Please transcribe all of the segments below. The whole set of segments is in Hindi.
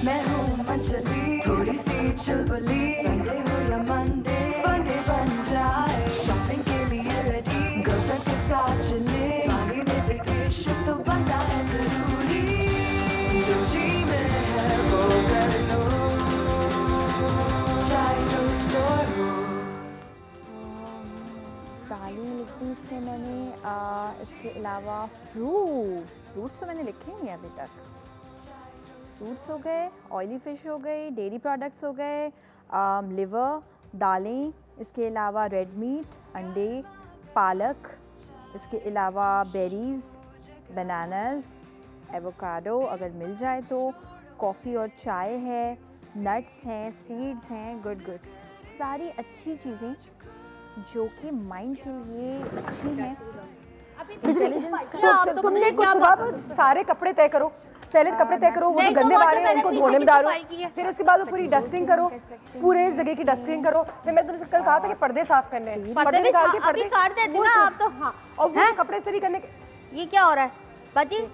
मैं हूँ मंचली, थोड़ी सी चुलबुली, संडे हो या मंडे, फंडे बन जाए, शॉपिंग के लिए रेडी, गर्लफ्रेंड्स के साथ चले, बाली में वेकेशन तो बनता है जरूरी, जो जी में है वो कर लो, चाहे टोस्ट और रोज। दालें लिख दी इसमें मैंने, इसके अलावा फ्रूट्स तो मैंने लिखे नहीं अभी तक। फ्रूट्स हो गए, ऑयली फ़िश हो गई, डेयरी प्रोडक्ट्स हो गए, लिवर, दालें, इसके अलावा रेड मीट, अंडे, पालक, इसके अलावा बेरीज़, बनानास, एवोकाडो अगर मिल जाए तो, कॉफ़ी और चाय है, नट्स हैं, सीड्स हैं, गुड सारी अच्छी चीज़ें जो कि माइंड के लिए अच्छी हैं। तुमने कुछ सारे कपड़े तय करो, पहले कपड़े तय करो, वो जो गंदे वाले हैं उनको धोने में डालो, फिर उसके बाद वो पूरी डस्टिंग करो, पूरे जगह की डस्टिंग करो। फिर मैं तुमसे कल कहा था कि पर्दे साफ करने हैं, पर्दे निकाल के पर्दे काट देती ना आप तो। हाँ, और वो कपड़े सही करने के। ये क्या हो रहा है बाजी?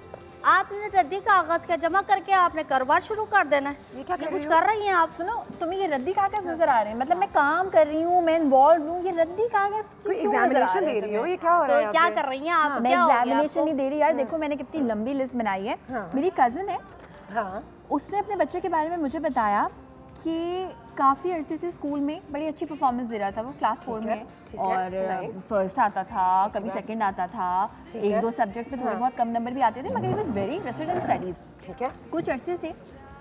आपने रद्दी कागज का जमा करके आपने कारोबार शुरू कर देना है। ये क्या कुछ कर रही हैं आप? सुनो, तुम्हें ये रद्दी कागज नजर आ रहे हैं? मतलब मैं काम कर रही हूँ, मैं इन्वॉल्व हूँ, ये रद्दी कागज कोई एग्जामिनेशन दे रही हो? ये क्या हो रहा है? क्या कर रही हैं आप? मैं एग्जामिनेशन नहीं दे रही यार। देखो मैंने कितनी लंबी लिस्ट बनाई है। मेरी कजिन है, उसने अपने बच्चे के बारे में मुझे बताया कि काफ़ी अरसे से स्कूल में बड़ी अच्छी परफॉर्मेंस दे रहा था। वो क्लास 4 में और फर्स्ट आता था, कभी सेकंड आता था, एक दो सब्जेक्ट में थोड़े बहुत कम नंबर भी आते थे, मगर he was very interested in studies. ठीक है। कुछ अरसे से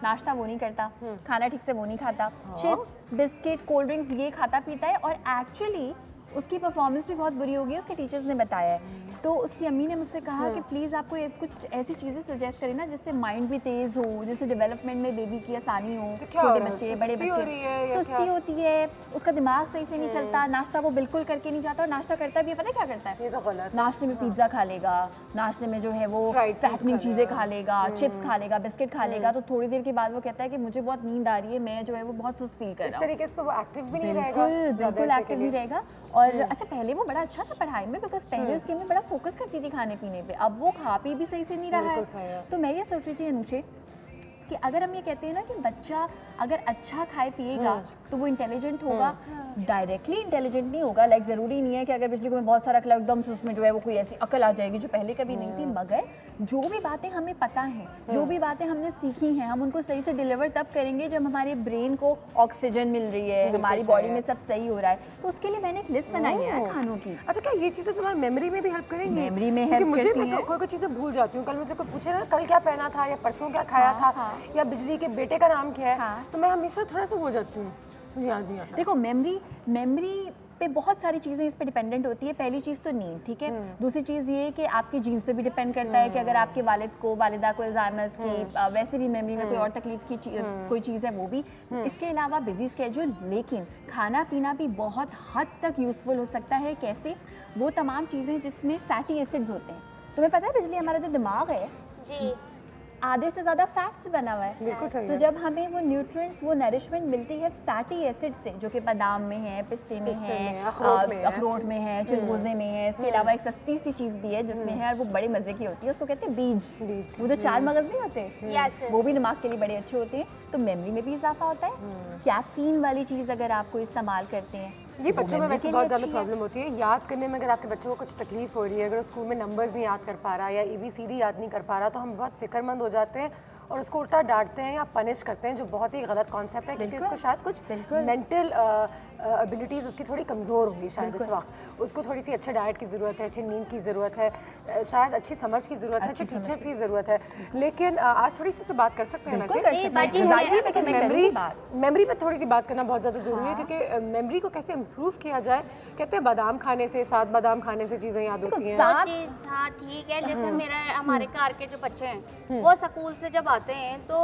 नाश्ता वो नहीं करता, खाना ठीक से वो नहीं खाता, चिप्स, बिस्किट, कोल्ड ड्रिंक्स ये खाता पीता है, और एक्चुअली उसकी परफॉर्मेंस भी बहुत बुरी हो गई, उसके टीचर्स ने बताया है। तो उसकी अम्मी ने मुझसे कहा कि प्लीज़ आपको कुछ ऐसी चीज़ें सजेस्ट करें ना जिससे माइंड भी तेज़ हो, जिससे डेवलपमेंट में बेबी की आसानी हो। छोटे बच्चे, बड़े बच्चे, सुस्ती होती है, उसका दिमाग सही से नहीं चलता, नाश्ता वो बिल्कुल करके नहीं जाता, और नाश्ता करता भी पता है क्या करता है? ये तो गलत। नाश्ते में पिज्ज़ा खा लेगा, नाश्ते में जो है वो फैटनिंग चीज़ें खा लेगा, चिप्स खा लेगा, बिस्किट खा लेगा, तो थोड़ी देर के बाद वो कहता है कि मुझे बहुत नींद आ रही है, मैं जो है वो बहुत सुस्त फील कर रहा हूँ। इस तरीके से तो वो एक्टिव भी नहीं रहेगा। बिल्कुल एक्टिव नहीं रहेगा। और अच्छा, पहले वो बड़ा अच्छा था पढ़ाई में, बिकॉज पहले उसके में बड़ा फोकस करती थी खाने पीने पे, अब वो खा पी भी सही से नहीं रहा है। तो मैं ये सोच रही थी अनुषे कि अगर हम ये कहते हैं ना कि बच्चा अगर अच्छा खाए पिएगा तो वो इंटेलिजेंट होगा, डायरेक्टली इंटेलिजेंट नहीं होगा। लाइक ज़रूरी नहीं है कि अगर बिजली को मैं बहुत सारा खिलाऊं एकदम से उसमें जो है वो कोई ऐसी अकल आ जाएगी जो पहले कभी नहीं थी, मगर जो भी बातें हमें पता हैं, जो भी बातें हमने सीखी हैं, हम उनको सही से डिलीवर तब करेंगे जब हमारे ब्रेन को ऑक्सीजन मिल रही है, हमारी बॉडी में सब सही हो रहा है। तो उसके लिए मैंने एक लिस्ट बनाई है खानों की। अच्छा, क्या ये चीज़ें तुम्हारी मेमोरी में भी हेल्प करेंगी? मेमोरी में हेल्प करती हैं। मुझे कोई चीज़ें भूल जाती हूँ। कल मुझे कोई पूछे ना कल क्या पहना था या परसों क्या खाया था या बिजली के बेटे का नाम क्या है, तो मैं हमेशा थोड़ा सा हो जाती हूँ, मुझे याद नहीं आता। देखो मेमोरी पे बहुत सारी चीज़ें इस पे डिपेंडेंट होती है। पहली चीज़ तो नींद, ठीक है। दूसरी चीज़ ये कि आपके जीन्स पे भी डिपेंड करता है कि अगर आपके वालिदा को अल्जाइमर्स की वैसे भी मेमोरी में कोई और तकलीफ की कोई चीज़ है वो भी। इसके अलावा बिजी स्केड्यूल, लेकिन खाना पीना भी बहुत हद तक यूज़फुल हो सकता है। कैसे? वो तमाम चीज़ें जिसमें फैटी एसिड्स होते हैं। तुम्हें पता है बिजली, हमारा जो दिमाग है जी आधे से ज़्यादा फैट से बना हुआ है। बिल्कुल सही तो जब हमें वो न्यूट्रिएंट्स, वो नरिशमेंट मिलती है फैटी एसिड से, जो कि बादाम में है, पिस्ते में है, अखरोट में है, चिलगोज़े में है। इसके अलावा एक सस्ती सी चीज़ भी है जिसमें है और वो बड़े मज़े की होती है, उसको कहते हैं बीज। वो जो 4 मगज़ नहीं होते, वो भी दिमाग के लिए बड़े अच्छे होते हैं। तो मेमोरी में भी इजाफा होता है। कैफीन वाली चीज़ अगर आपको इस्तेमाल करते हैं, ये बच्चों में वैसे बहुत ज़्यादा प्रॉब्लम होती है याद करने में। अगर आपके बच्चों को कुछ तकलीफ हो रही है, अगर वो स्कूल में नंबर्स नहीं याद कर पा रहा या ABCD याद नहीं कर पा रहा, तो हम बहुत फिक्रमंद हो जाते हैं और उसको उल्टा डांटते हैं या पनिश करते हैं, जो बहुत ही गलत कॉन्सेप्ट है, क्योंकि उसको शायद कुछ मेंटल एबिलिटीज़ उसकी थोड़ी कमज़ोर होंगी शायद इस वक्त। उसको थोड़ी सी अच्छे डाइट की ज़रूरत है, अच्छी नींद की ज़रूरत है, शायद अच्छी समझ की ज़रूरत है, अच्छे टीचर्स की ज़रूरत है। लेकिन आज थोड़ी सी इस पर बात कर सकते हैं मेमोरी पे थोड़ी सी बात करना बहुत ज़्यादा ज़रूरी है, क्योंकि मेमोरी को कैसे इम्प्रूव किया जाए। कहते हैं बादाम खाने से, 7 बादाम खाने से चीज़ें याद होती हैं। हाँ ठीक है। जैसे हमारे घर के जो बच्चे हैं वो स्कूल से जब आते हैं तो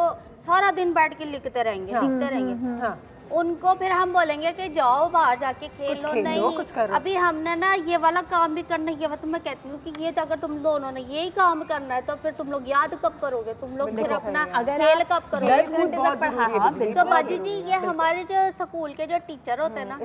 सारा दिन बैठ के लिखते रहेंगे। उनको फिर हम बोलेंगे कि जाओ बाहर जाके खेल लो, नहीं कुछ करो। अभी हमने ना ये वाला काम भी करना है। ये तो मैं कहती हूँ कि ये तो अगर तुम दोनों ने यही काम करना है तो फिर तुम लोग याद कब करोगे, तुम लोग फिर अपना खेल कब करोगे। तो बाजी जी, ये हमारे जो स्कूल के जो टीचर होते हैं ना,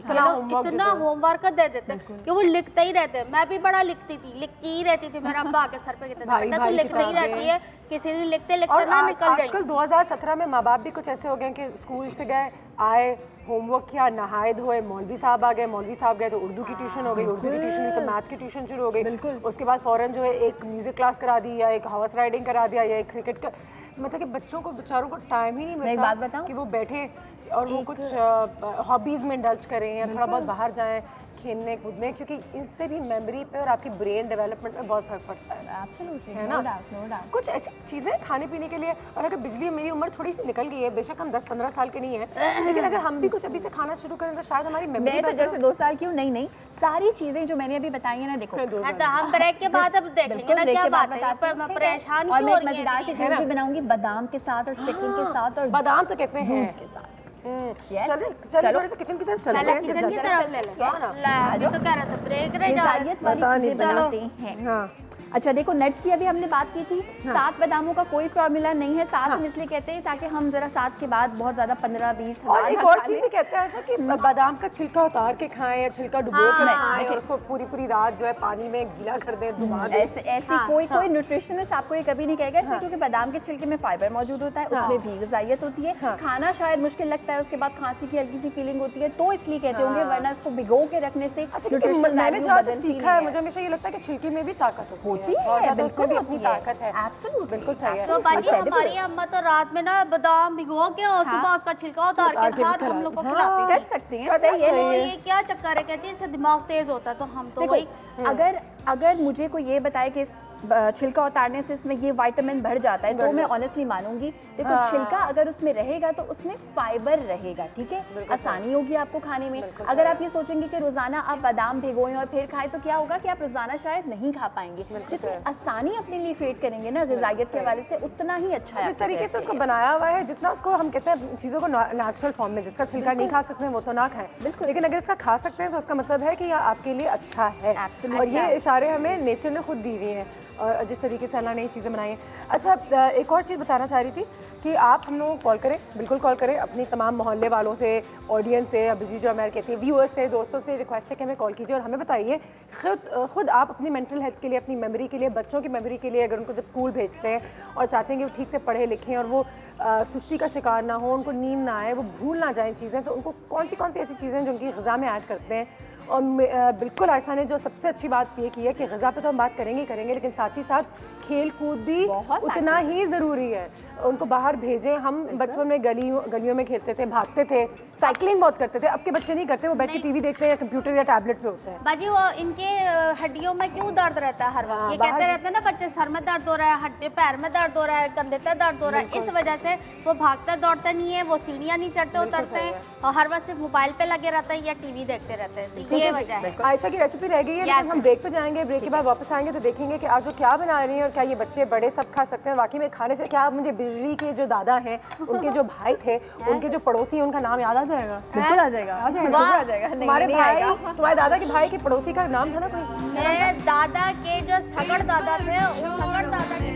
इतना होमवर्क दे देते हैं कि वो लिखते ही रहते हैं। मैं भी बड़ा लिखती ही रहती थी। मेरा अब्बा के सर पे कहते थे बेटा तू लिखती ही रहती है, किसी दिन लिखते लिखते ना निकल जाएंगे। आजकल 2017 में माँ बाप भी कुछ ऐसे हो गए कि स्कूल से गए, आए, होमवर्क किया, नहाए धोए, मौलवी साहब आ गए, मौलवी साहब गए तो उर्दू की ट्यूशन हो गई, उर्दू की ट्यूशन हुई तो मैथ की ट्यूशन शुरू हो गई, उसके बाद फ़ौरन जो है एक म्यूजिक क्लास करा दी या एक हॉर्स राइडिंग करा दिया या एक क्रिकेट का, मतलब कि बच्चों को बेचारों को टाइम ही नहीं मिलता कि वो बैठे और वो कुछ हॉबीज़ में इंडल्ज करें या थोड़ा बहुत बाहर जाएं खेलने कूदने, क्योंकि इससे भी मेमोरी पे और आपकी ब्रेन डेवलपमेंट में बहुत फर्क पड़ता है। एब्सोल्युटली, है ना? कुछ ऐसी चीज़ें खाने पीने के लिए, और अगर बिजली, मेरी उम्र थोड़ी सी निकल गई है, बेशक हम 10-15 साल के नहीं है, लेकिन अगर हम भी कुछ अभी से खाना शुरू करें तो शायद हमारी मेमोरी। मैं तो जैसे 2 साल की हूँ, नहीं सारी चीजें जो मैंने अभी बताई है ना, देखो हम ब्रेक के बाद अब देखेंगे ना क्या बात है, परेशान और मैं मजेदार सी चीज भी बनाऊंगी बादाम के साथ और चिकन के साथ और बादाम तो कहते हैं के साथ। चलो थोड़ा सा किचन की तरफ चलते हैं। किचन की तरफ ले ले। अभी तो कह रहा था ब्रेक रह जा रहा है। वाली चीजें बनाते हैं। हाँ। अच्छा देखो, नट्स की अभी हमने बात की थी। 7 बादामों का कोई फॉर्मूला नहीं है। 7 हम इसलिए कहते हैं ताकि हम जरा 7 के बाद बहुत ज्यादा 15-20 और एक और चीज भी कहते हैं ऐसा कि बादाम का छिलका उतार के खाएं या छिलका डुबो के खाएं और उसको पूरी रात जो है पानी में गीला कर दें, डुबा दें। ऐसी कोई न्यूट्रिशनिस्ट आपको ये कभी नहीं कहेगा इसमें, क्योंकि बादाम के छिलके में फाइबर मौजूद होता है, उसमें भी ग़िज़ाइयत होती है। खाना शायद मुश्किल लगता है, उसके बाद खांसी की हल्की सी फीलिंग होती है, तो इसलिए कहते होंगे, वरना इसको भिगो के रखने से मैंने जो सीखा है, मुझे हमेशा ये लगता है कि छिलके में भी ताकत होती है। भी अपनी ताकत है। एब्सोल्युटली, बिल्कुल सही है। तो बाजी हमारी अम्मा तो रात में ना बादाम भिगो के और सुबह उसका छिलका उतार के साथ हम लोग को खिलाती कर सकते हैं। सही है। तो ये क्या चक्कर है, कहती है इससे दिमाग तेज होता है, तो हम तो वही। अगर मुझे कोई ये बताए कि छिलका उतारने से इसमें ये विटामिन बढ़ जाता है, तो मैं ऑनेस्टली मानूंगी। देखो छिलका अगर उसमें रहेगा तो उसमें फाइबर रहेगा, ठीक है, आसानी होगी आपको खाने में। अगर आप ये सोचेंगे कि रोजाना आप बादाम भिगोएं और फिर खाएं, तो क्या होगा कि आप रोजाना शायद नहीं खा पाएंगे। जितनी आसानी अपने लिए क्रिएट करेंगे ना ग़िज़ाइयत के हवाले से, उतना ही अच्छा है। जिस तरीके से उसको बनाया हुआ है, जितना उसको हम कहते हैं चीज़ों को नेचुरल फॉर्म में, जिसका छिलका नहीं खा सकते हैं वो तो ना खाएं, लेकिन अगर इसका खा सकते हैं तो उसका मतलब है कि यह आपके लिए अच्छा है। और ये इशारे हमें नेचर ने खुद दी हुई हैं, और जिस तरीके से अल्लाह ने ये चीज़ें बनाई हैं। अच्छा, एक और चीज़ बताना चाह रही थी कि आप हम लोगों को कॉल करें, बिल्कुल कॉल करें, अपनी तमाम मोहल्ले वालों से, ऑडियंस से, अभिजी जो हमारे कहती है व्यूअर्स से, दोस्तों से रिक्वेस्ट है कि हमें कॉल कीजिए और हमें बताइए खुद आप अपनी मेंटल हेल्थ के लिए, अपनी मेमोरी के लिए, बच्चों की मेमोरी के लिए, अगर उनको जब स्कूल भेजते हैं और चाहते हैं कि वो ठीक से पढ़े लिखें और वो सुस्ती का शिकार ना हो, उनको नींद ना आए, वो भूल ना जाएँ चीज़ें, तो उनको कौन सी ऐसी चीज़ें जो उनकी ग़िज़ा में ऐड करते हैं। और बिल्कुल आयशा ने जो सबसे अच्छी बात ये की है कि ग़िज़ा पे तो हम बात करेंगे, लेकिन साथ ही साथ खेल कूद भी उतना ही ज़रूरी है। उनको बाहर भेजें। हम बचपन में गलियों में खेलते थे, भागते थे, साइकिलिंग बहुत करते थे। अब के बच्चे नहीं करते, वो बैठ के टीवी देखते हैं या कंप्यूटर या टैबलेट पे होते हैं। बाजी वो इनके हड्डियों में क्यों दर्द रहता है हर वक्त? ये कहते रहते हैं ना बच्चे, सर में दर्द हो रहा है, हड्डी पैर में दर्द हो रहा है, कंधे पे दर्द हो रहा है। इस वजह से वो भागते दौड़ते नहीं है, वो सीढ़ियाँ नहीं चढ़ते उतरते हैं और हर वक्त सिर्फ मोबाइल पे लगे रहते हैं या टीवी देखते रहते हैं। तो ये वजह है। आयशा की रेसिपी रह गई है, लेकिन हम ब्रेक पे जाएंगे। ब्रेक के बाद वापस आएंगे तो देखेंगे कि आज वो क्या बना रही है और क्या ये बच्चे बड़े सब खा सकते हैं। वाकई में खाने से क्या मुझे बिजली के जो दादा हैं, उनके जो भाई थे, उनके जो पड़ोसी हैं, उनका नाम याद आ जाएगा? बिल्कुल आ जाएगा। तुम्हारे भाई, तुम्हारे दादा के भाई के पड़ोसी का नाम था ना कोई? मेरे दादा के जो सगड़ दादा थे, उस सगड़ दादा के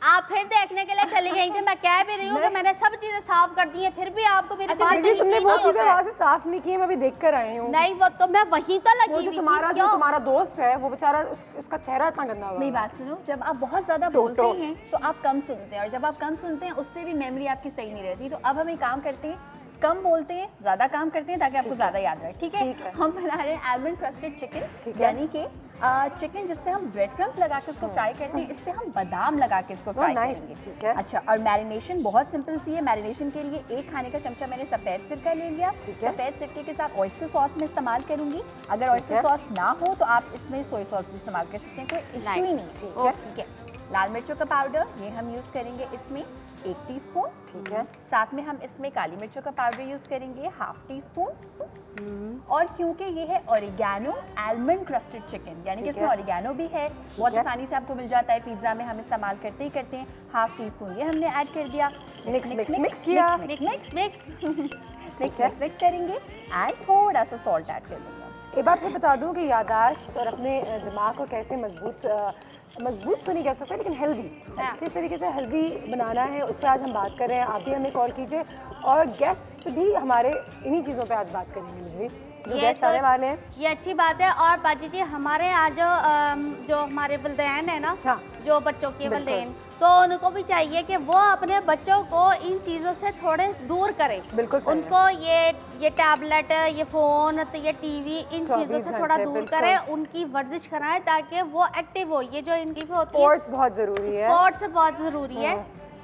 आप फिर देखने के लिए चली गई थी। मैं कह भी रही हूँ कि मैंने सब चीजें साफ कर दी हैं, फिर भी आपको मेरी बात नहीं। तुमने वो चीजें वहाँ से साफ नहीं की, मैं भी देख कर आई हूँ। नहीं, वो तो मैं वहीं तो लगी हुई थी। तुम्हारा दोस्त है वो बेचारा, उसका चेहरा इतना गंदा हुआ। मेरी बात सुनो, जब आप बहुत ज्यादा बोलते हैं तो आप कम सुनते हैं, और जब आप कम सुनते हैं उससे भी मेमोरी आपकी सही नहीं रहती। तो अब हम एक काम करते हैं, कम बोलते हैं, ज्यादा काम करते हैं, ताकि आपको ज्यादा याद रहे। ठीक है? हम बना रहे हैं आलमंड क्रस्टेड चिकन, यानी कि चिकन जिसपे हम ब्रेड क्रम्स लगा के उसको फ्राई करते हैं, इस पे हम बादाम लगा के इसको फ्राई करेंगे। ठीक है। अच्छा, और मैरिनेशन बहुत सिंपल सी है। मैरिनेशन के लिए 1 खाने का चमचा मैंने सफेद सिरका ले लिया। सफेद सिरके के साथ ऑयस्टर सॉस में इस्तेमाल करूंगी। अगर ऑयस्टर सॉस ना हो तो आप इसमें सोया सॉस भी इस्तेमाल कर सकते हैं, कोई इशू ही नहीं। ठीक है। लाल मिर्चों का पाउडर ये हम यूज़ करेंगे इसमें 1 टीस्पून। ठीक है। साथ में हम इसमें काली मिर्चों का पाउडर यूज़ करेंगे 1/2 टीस्पून। और क्योंकि ये है ओरिगैनो आलमंड क्रस्टेड चिकन, यानी कि इसमें ओरिगैनो भी है, बहुत आसानी से आपको मिल जाता है, पिज्ज़ा में हम इस्तेमाल करते हैं। 1/2 टीस्पून ये हमने ऐड कर दिया। मिक्स किया। मिक्स करेंगे एंड थोड़ा सा सॉल्ट ऐड कर देंगे। एक बात मैं बता दूं कि यादाश्त और अपने दिमाग को कैसे मजबूत मजबूत तो नहीं कह सकते लेकिन हेल्दी, किस तरीके से हेल्दी बनाना है उस पर आज हम बात कर रहे हैं। आप भी हमें कॉल कीजिए और गेस्ट भी हमारे इन्हीं चीज़ों पे आज बात करेंगे जी, जो गेस्ट आने वाले हैं। ये अच्छी बात है। और बाजी जी हमारे यहाँ जो हमारे वलदैन है ना, हाँ, जो बच्चों के वलदैन, तो उनको भी चाहिए कि वो अपने बच्चों को इन चीज़ों से थोड़े दूर करें। बिल्कुल उनको ये टैबलेट, ये फ़ोन, तो ये टीवी, इन चीज़ों से थोड़ा दूर करें, उनकी वर्जिश कराएं ताकि वो एक्टिव हो। ये जो इनकी भी होती है, स्पोर्ट्स बहुत ज़रूरी है, स्पोर्ट्स बहुत ज़रूरी है।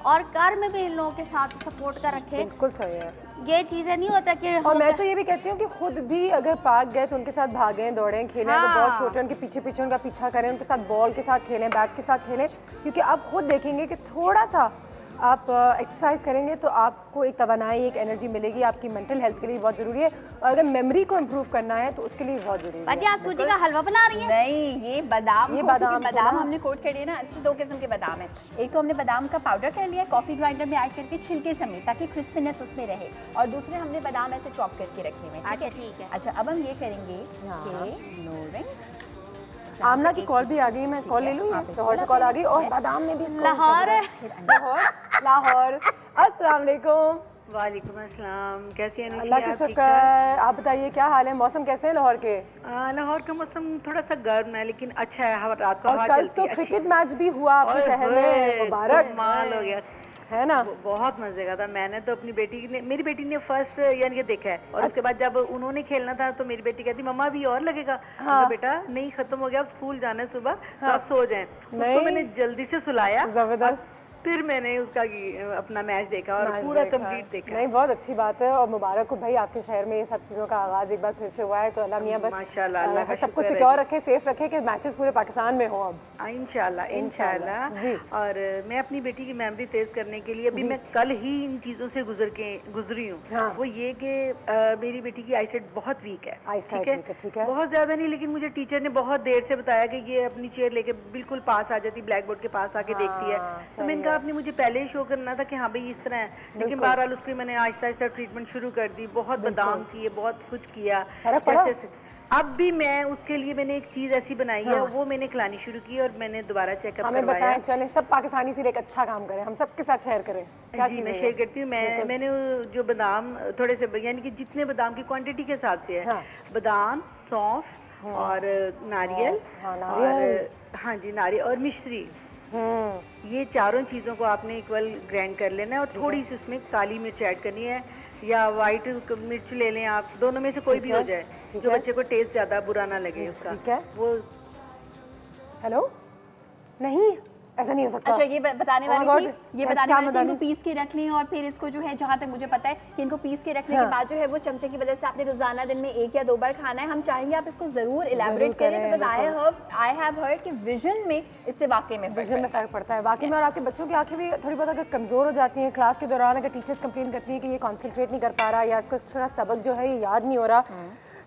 और घर में भी इन लोगों के साथ सपोर्ट कर रखें। बिल्कुल सही है। ये चीज़ें नहीं होता कि और मैं तो ये भी कहती हूँ कि खुद भी अगर पार्क गए तो उनके साथ भागें, दौड़ें, खेलें। तो बहुत छोटे उनके पीछे पीछे उनका पीछा करें, उनके साथ बॉल के साथ खेलें, बैट के साथ खेलें, क्योंकि आप खुद देखेंगे कि थोड़ा सा आप एक्सरसाइज करेंगे तो आपको एक तवानाई, एक एनर्जी मिलेगी। आपकी मेंटल हेल्थ के लिए बहुत ज़रूरी है और अगर मेमोरी को इम्प्रूव करना है तो उसके लिए बहुत ज़रूरी है। बाजी आप सूजी का हलवा बना रही हैं? नहीं, ये बादाम बादाम हमने कोट कर दिया ना। अच्छे दो किस्म के बादाम है। एक तो हमने बादाम का पाउडर कर लिया, कॉफ़ी ग्राइंडर में ऐड करके छिलके समेत, ताकि क्रिस्पीनेस उसमें रहे। और दूसरे हमने बादाम ऐसे चॉप करके रखे हुए। अच्छा ठीक है। अच्छा, अब हम ये करेंगे कि आमना की कॉल भी आ गई, मैं कॉल ले लूँ? लाहौर से कॉल आ गई और बादाम में भी लाहौर लाहौर। अस्सलाम वालेकुम। वालेकुम अस्सलाम। कैसी हैं? अल्लाह का शुक्र। आप बताइए क्या हाल है? मौसम कैसे है लाहौर के? लाहौर का मौसम थोड़ा सा गर्म है लेकिन अच्छा है। रात को और कल तो क्रिकेट मैच भी हुआ आपके शहर में, मुबारक। कमाल हो गया है ना, बहुत मजे का था। मैंने तो अपनी मेरी बेटी ने फर्स्ट यानी कि देखा है और उसके बाद जब उन्होंने खेलना था तो मेरी बेटी कहती मम्मा अभी और लगेगा। हाँ। बेटा नहीं, खत्म हो गया, अब स्कूल जाना है सुबह, तो आप सो जाएं। उसको मैंने जल्दी से सुलाया, जबरदस्त। फिर मैंने उसका अपना मैच देखा और पूरा कंप्लीट देखा। नहीं, बहुत अच्छी बात है और मुबारक हो भाई, आपके शहर में ये सब चीज़ों का आगाज़ एक बार फिर से हुआ है। तो अल्लाह मियां बस माशाल्लाह सबको सिक्योर रखे, सेफ रखे कि मैचेस पूरे पाकिस्तान में हो अब इंशाल्लाह जी। और मैं अपनी बेटी की मेमोरी तेज करने के लिए अभी मैं कल ही इन चीज़ों से गुजरी हूँ। हाँ। वो ये कि मेरी बेटी की आईसाइट बहुत वीक है, ठीक है, बहुत ज़्यादा नहीं, लेकिन मुझे टीचर ने बहुत देर से बताया कि ये अपनी चेयर लेके बिल्कुल पास आ जाती, ब्लैक बोर्ड के पास आके देखती है। तो मैंने कहा आपने मुझे पहले ही शो करना था कि हाँ भाई इस तरह है, लेकिन बहरहाल उसकी मैंने आहिस्ता आहिस्ता ट्रीटमेंट शुरू कर दी। बहुत बादाम किए, बहुत कुछ किया। अब भी मैं उसके लिए मैंने एक चीज ऐसी बनाई है, वो मैंने खिलानी शुरू की और मैंने दोबारा चेकअप करवाया। हमें बताएं, चलें सब पाकिस्तानी से एक अच्छा काम करें, हम सबके साथ शेयर करें। जी मैं शेयर करती हूँ। मैंने जो बादाम थोड़े से, यानी कि जितने बादाम की क्वांटिटी के हिसाब से है, बादाम, सौंफ और नारियल, और हाँ जी नारियल और मिश्री, ये चारों चीज़ों को आपने इक्वल ग्राइंड कर लेना है और थोड़ी सी उसमें काली मिर्च ऐड करनी है या वाइट मिर्च ले लें आप, दोनों में से कोई भी हो जाए जो बच्चे को टेस्ट ज़्यादा बुरा ना लगे उसका। ठीक है वो। हेलो नहीं, ऐसा नहीं हो सकता। अच्छा, ये बताने वाली थी, ये बताने वाली थी, इनको पीस के रख लें और फिर इसको जो है, जहाँ तक मुझे पता है कि इनको पीस के रखने के बाद जो है वो चमचे की मदद से आपने रोजाना दिन में 1 या 2 बार खाना है। हम चाहेंगे आप इसको जरूर इलैबोरेट करें, बिकॉज़ आई हैव हर्ड कि विजन में इससे वाकई में फर्क पड़ता है वाकई में। और आपके बच्चों की आंखें भी थोड़ी बहुत अगर कमज़ोर हो जाती हैं क्लास के दौरान, अगर टीचर्स कंप्लेन करती हैं कि ये कॉन्सेंट्रेट नहीं कर पा रहा या इसको सबक जो है ये याद नहीं हो रहा,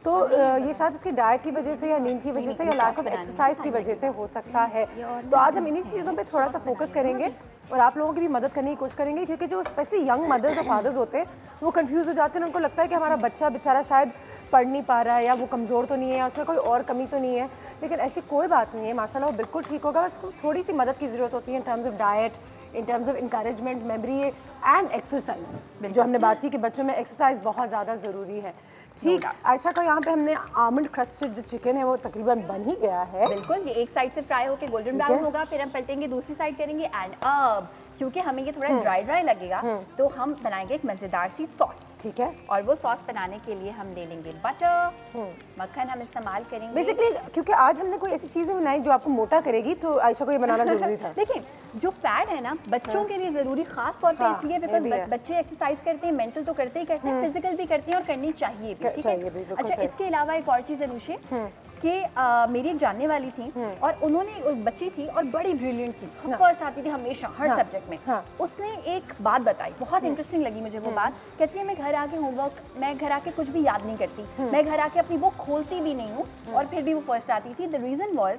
तो ये शायद उसकी डाइट की वजह से या नींद की वजह से या लैक ऑफ एक्सरसाइज की वजह से हो सकता है। तो आज हम इन्हीं चीज़ों पे थोड़ा सा फोकस करेंगे और आप लोगों की भी मदद करने की कोशिश करेंगे, क्योंकि जो स्पेशली यंग मदर्स और फादर्स होते हैं वो कंफ्यूज हो जाते हैं। उनको लगता है कि हमारा बच्चा बेचारा शायद पढ़ नहीं पा रहा है या वो कमज़ोर तो नहीं है, उसमें कोई और कमी तो नहीं है, लेकिन ऐसी कोई बात नहीं है। माशाल्लाह वो बिल्कुल ठीक होगा, बस उसको थोड़ी सी मदद की ज़रूरत होती है in terms of diet, in terms of encouragement, memory and exercise. जो हमने बात की कि बच्चों में एक्सरसाइज बहुत ज़्यादा ज़रूरी है। ठीक, आयशा का यहाँ पे हमने आमंड क्रस्टेड जो चिकन है वो तकरीबन बन ही गया है। बिल्कुल, ये एक साइड से फ्राई होके गोल्डन ब्राउन होगा, फिर हम पलटेंगे, दूसरी साइड करेंगे। एंड अब क्योंकि हमें ये थोड़ा ड्राई लगेगा तो हम बनाएंगे एक मज़ेदार सी सॉस। ठीक है, और वो सॉस बनाने के लिए हम ले लेंगे बटर, मक्खन हम इस्तेमाल करेंगे बेसिकली, क्योंकि आज हमने कोई ऐसी चीज़ें बनाई जो आपको मोटा करेगी, तो आयशा को ये बनाना जरूरी था। देखिए, जो फैट है ना बच्चों के लिए ज़रूरी, खास तौर पे इसलिए बिकॉज बच्चे एक्सरसाइज करते हैं, मेंटल तो करते ही करते हैं, फिजिकल भी करते हैं और करनी चाहिए भी। ठीक है। अच्छा, इसके अलावा एक और चीज़ अनुषे कि मेरी एक जानने वाली थी और उन्होंने बच्ची थी और बड़ी ब्रिलियंट थी, फर्स्ट आती थी हमेशा हर सब्जेक्ट में। उसने एक बात बताई, बहुत इंटरेस्टिंग लगी मुझे वो बात। कहती है मैं घर आके होमवर्क, मैं घर आके कुछ भी याद नहीं करती, मैं घर आके अपनी बुक खोलती भी नहीं हूँ और फिर भी वो फर्स्ट आती थी। द रीज़न वॉज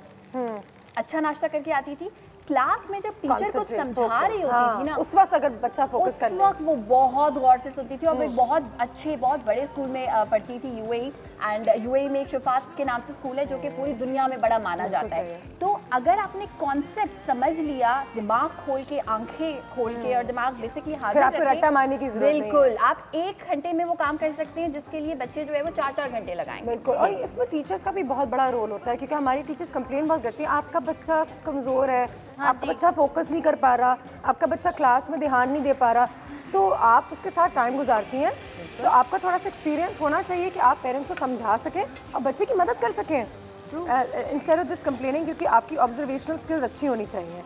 अच्छा नाश्ता करके आती थी, क्लास में जब टीचर कुछ समझा रही होती थी ना, उस वक्त अगर बच्चा फोकस कर ले, उस वक्त वो बहुत गौर से सुनती थी। और वो एक बहुत अच्छे बहुत बड़े स्कूल में पढ़ती थी, यूएई, एंड यूएई में एक शफात के नाम से स्कूल है जो कि पूरी दुनिया में बड़ा माना जाता है। तो अगर आपने कॉन्सेप्ट समझ लिया, दिमाग खोल के, आंखें खोल के और दिमाग बेसिकली हाजिर आपको रट्टा मारने की जरूरत नहीं है। बिल्कुल, आप 1 घंटे में वो काम कर सकते हैं जिसके लिए बच्चे जो है वो 4-4 घंटे लगाएंगे। बिल्कुल, और इसमें टीचर्स का भी बहुत बड़ा रोल होता है, क्योंकि हमारी टीचर्स कंप्लेन बहुत करती हैं, आपका बच्चा कमज़ोर है, आपका बच्चा फोकस नहीं कर पा रहा, आपका बच्चा क्लास में ध्यान नहीं दे पा रहा, तो आप उसके साथ टाइम गुजारती हैं, तो आपका थोड़ा सा एक्सपीरियंस होना चाहिए कि आप पेरेंट्स को समझा सकें और बच्चे की मदद कर सकें इंस्टेड ऑफ जस्ट कंप्लेनिंग, क्योंकि आपकी ऑब्जर्वेशनल स्किल्स अच्छी होनी चाहिए।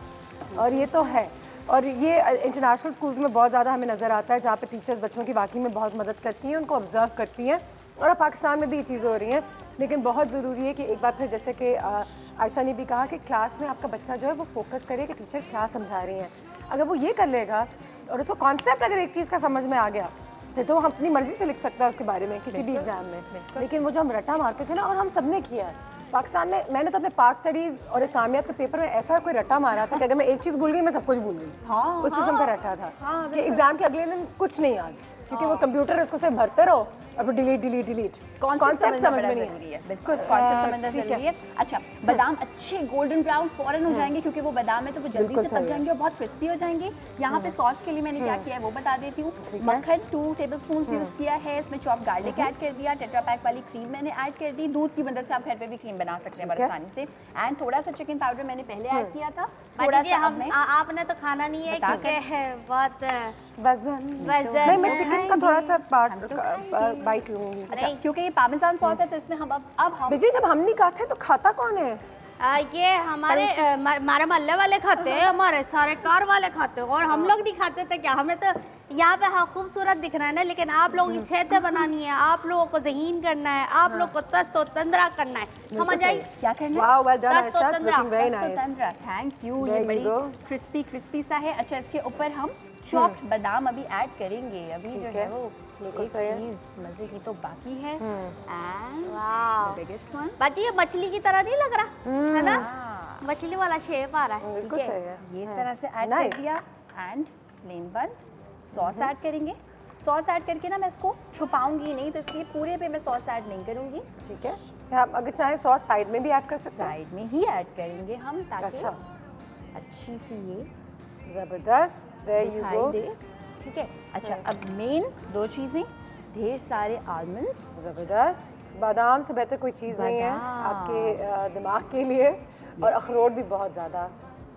और ये तो है, और ये इंटरनेशनल स्कूल्स में बहुत ज़्यादा हमें नज़र आता है, जहाँ पे टीचर्स बच्चों की वाकई में बहुत मदद करती हैं, उनको ऑब्जर्व करती हैं, और अब पाकिस्तान में भी ये चीज़ें हो रही हैं। लेकिन बहुत ज़रूरी है कि एक बार फिर, जैसे कि आयशा ने भी कहा, कि क्लास में आपका बच्चा जो है वो फोकस करे कि टीचर क्या समझा रही हैं। अगर वो ये कर लेगा और उसको कॉन्सेप्ट अगर एक चीज़ का समझ में आ गया, तो हम अपनी मर्ज़ी से लिख सकता है उसके बारे में किसी भी एग्ज़ाम में। लेकिन वो जो हम रट्टा मारते थे ना, और हम सब ने किया है पाकिस्तान में, मैंने तो अपने पाक स्टडीज़ और इस्लामियात के पेपर में ऐसा कोई रट्टा मारा था कि अगर मैं एक चीज़ भूल गई मैं सब कुछ भूल गई। उस किस्म का रट्टा था कि एग्ज़ाम के अगले दिन कुछ नहीं याद, क्योंकि वो कंप्यूटर उसको सिर्फ भरते रहो और फिर डिलीट कॉन्सेप्ट समझ में नहीं है। बिल्कुल, कॉन्सेप्ट समझना जरूरी है। अच्छा, बादाम अच्छे गोल्डन ब्राउन फौरन हो जाएंगे, क्योंकि वो बादाम है तो वो जल्दी से पक जाएंगे और बहुत क्रिस्पी हो जाएंगे। यहाँ पे सॉस के लिए मैंने क्या किया है वो बता देती हूँ। मक्खन 2 टेबलस्पून यूज़ किया है, इसमें चॉप गार्लिक ऐड कर दिया, टेट्रा पैक वाली क्रीम मैंने ऐड कर दी, दूध की मदद से आप घर पे भी क्रीम बना सकते हैं बड़ी आसानी से। एंड थोड़ा सा चिकन पाउडर मैंने पहले ऐड किया था, थोड़ा सा आपने तो खाना नहीं है क्योंकि बहुत वजन नहीं, मैं चिकन का थोड़ा सा पार्ट बाइट लूँगी। क्योंकि ये पार्मेसान सॉस है तो इसमें हम अब हम बिजी, जब हम नहीं खाते तो खाता कौन है? ये हमारे मोहल्ले वाले खाते हैं, हमारे सारे कार वाले खाते हैं, और हम लोग नहीं खाते तो क्या, हमें तो यहाँ पे हाँ खूबसूरत दिखना है ना, लेकिन आप लोगों की सेहतें बनानी है, आप लोगों को ज़हीन करना है, आप लोग को तस्त और तंद्रा करना है, समझ आई? क्या करना है? Wow, well done, Aisha, it's looking very nice. Thank you, ये बड़ी क्रिस्पी सा है। अच्छा, इसके ऊपर हम चॉप्ड बादाम अभी ऐड करेंगे, अभी जो है वो एक चीज मजे की तो बाकी है। And wow, biggest one. बाकी ये मछली की तरह नहीं लग रहा है ना, मछली वाला शेप आ रहा है। बिल्कुल सही है, ये इस तरह से ऐड कर दिया एंड प्लेन बन। सॉस ऐड करेंगे, सॉस ऐड करके ना मैं इसको छुपाऊंगी नहीं, तो इसलिए पूरे पे मैं सॉस ऐड नहीं करूंगी। ठीक है, आप अगर चाहें सॉस साइड में भी ऐड कर सकते हैं, साइड में ही ऐड करेंगे हम, ताकि अच्छी सी ये जबरदस्त, देयर यू गो। ठीक है, अच्छा अब मेन 2 चीज़ें, ढेर सारे आलमंड्स, ज़बरदस्त, बादाम से बेहतर कोई चीज़ नहीं है आपके दिमाग के लिए, और अखरोट भी बहुत ज़्यादा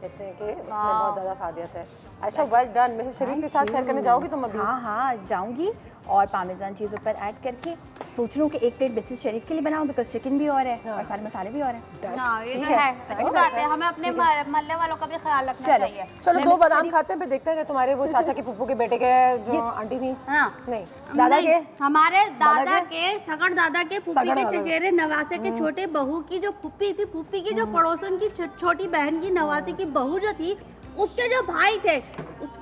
कहते हैं कि उसमें बहुत ज़्यादा फायदियत है। आयशा वेल डन, मेरे शरीफ के साथ शेयर करने जाओगी तुम अभी? हाँ जाऊँगी, और पामेजान चीज़ ऊपर ऐड करके सोच रहा हूँ कि एक प्लेट मिसेस शरीफ के लिए बनाऊँ, बिकॉज चिकन भी और है और सारे मसाले भी और हैं। हाँ, ये तो है, अच्छी बात है, हमें अपने मोहल्ले वालों का भी ख्याल रखना चाहिए। चलो 2 बादाम खाते हैं, फिर देखते हैं कि तुम्हारे वो चाचा के पुप्पू के बेटे के जो आंटी थी, नहीं दादा के, हमारे दादा के सगड़ दादा के पुप्पी के चचेरे नवासे के छोटे बहू की जो पुप्पी थी, पुप्पी की जो पड़ोसन की छोटी बहन की नवासी की बहू जो थी, उसके जो भाई थे, उसका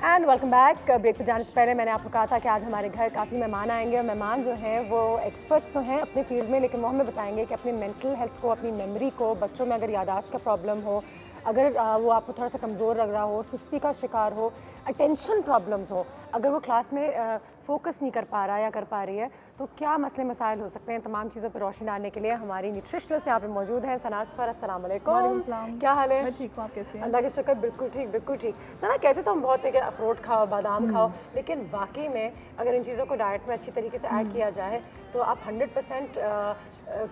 एंड वेलकम बैक। ब्रेक पे जाने से पहले मैंने आपको कहा था कि आज हमारे घर काफ़ी मेहमान आएंगे, और मेहमान जो हैं वो एक्सपर्ट्स तो हैं अपने फील्ड में, लेकिन वो हमें बताएंगे कि अपनी मेंटल हेल्थ को, अपनी मेमोरी को, बच्चों में अगर याददाश्त का प्रॉब्लम हो, अगर वो आपको थोड़ा सा कमज़ोर लग रहा हो, सुस्ती का शिकार हो, अटेंशन प्रॉब्लम्स हो, अगर वो क्लास में फोकस नहीं कर पा रहा या कर पा रही है, तो क्या मसले मसाइल हो सकते हैं। तमाम चीज़ों पर रोशनी डालने के लिए हमारी न्यूट्रिशनिस्ट यहाँ पे मौजूद हैं, सना असफर। अस्सलाम वालेकुम, क्या हाल है? मैं ठीक हूँ, आप कैसे हैं? अल्लाह के शुक्र, बिल्कुल ठीक, बिल्कुल ठीक। सना, कहते तो हम बहुत है कि अखरोट खाओ, बादाम खाओ, लेकिन वाकई में अगर इन चीज़ों को डाइट में अच्छी तरीके से ऐड किया जाए तो आप 100%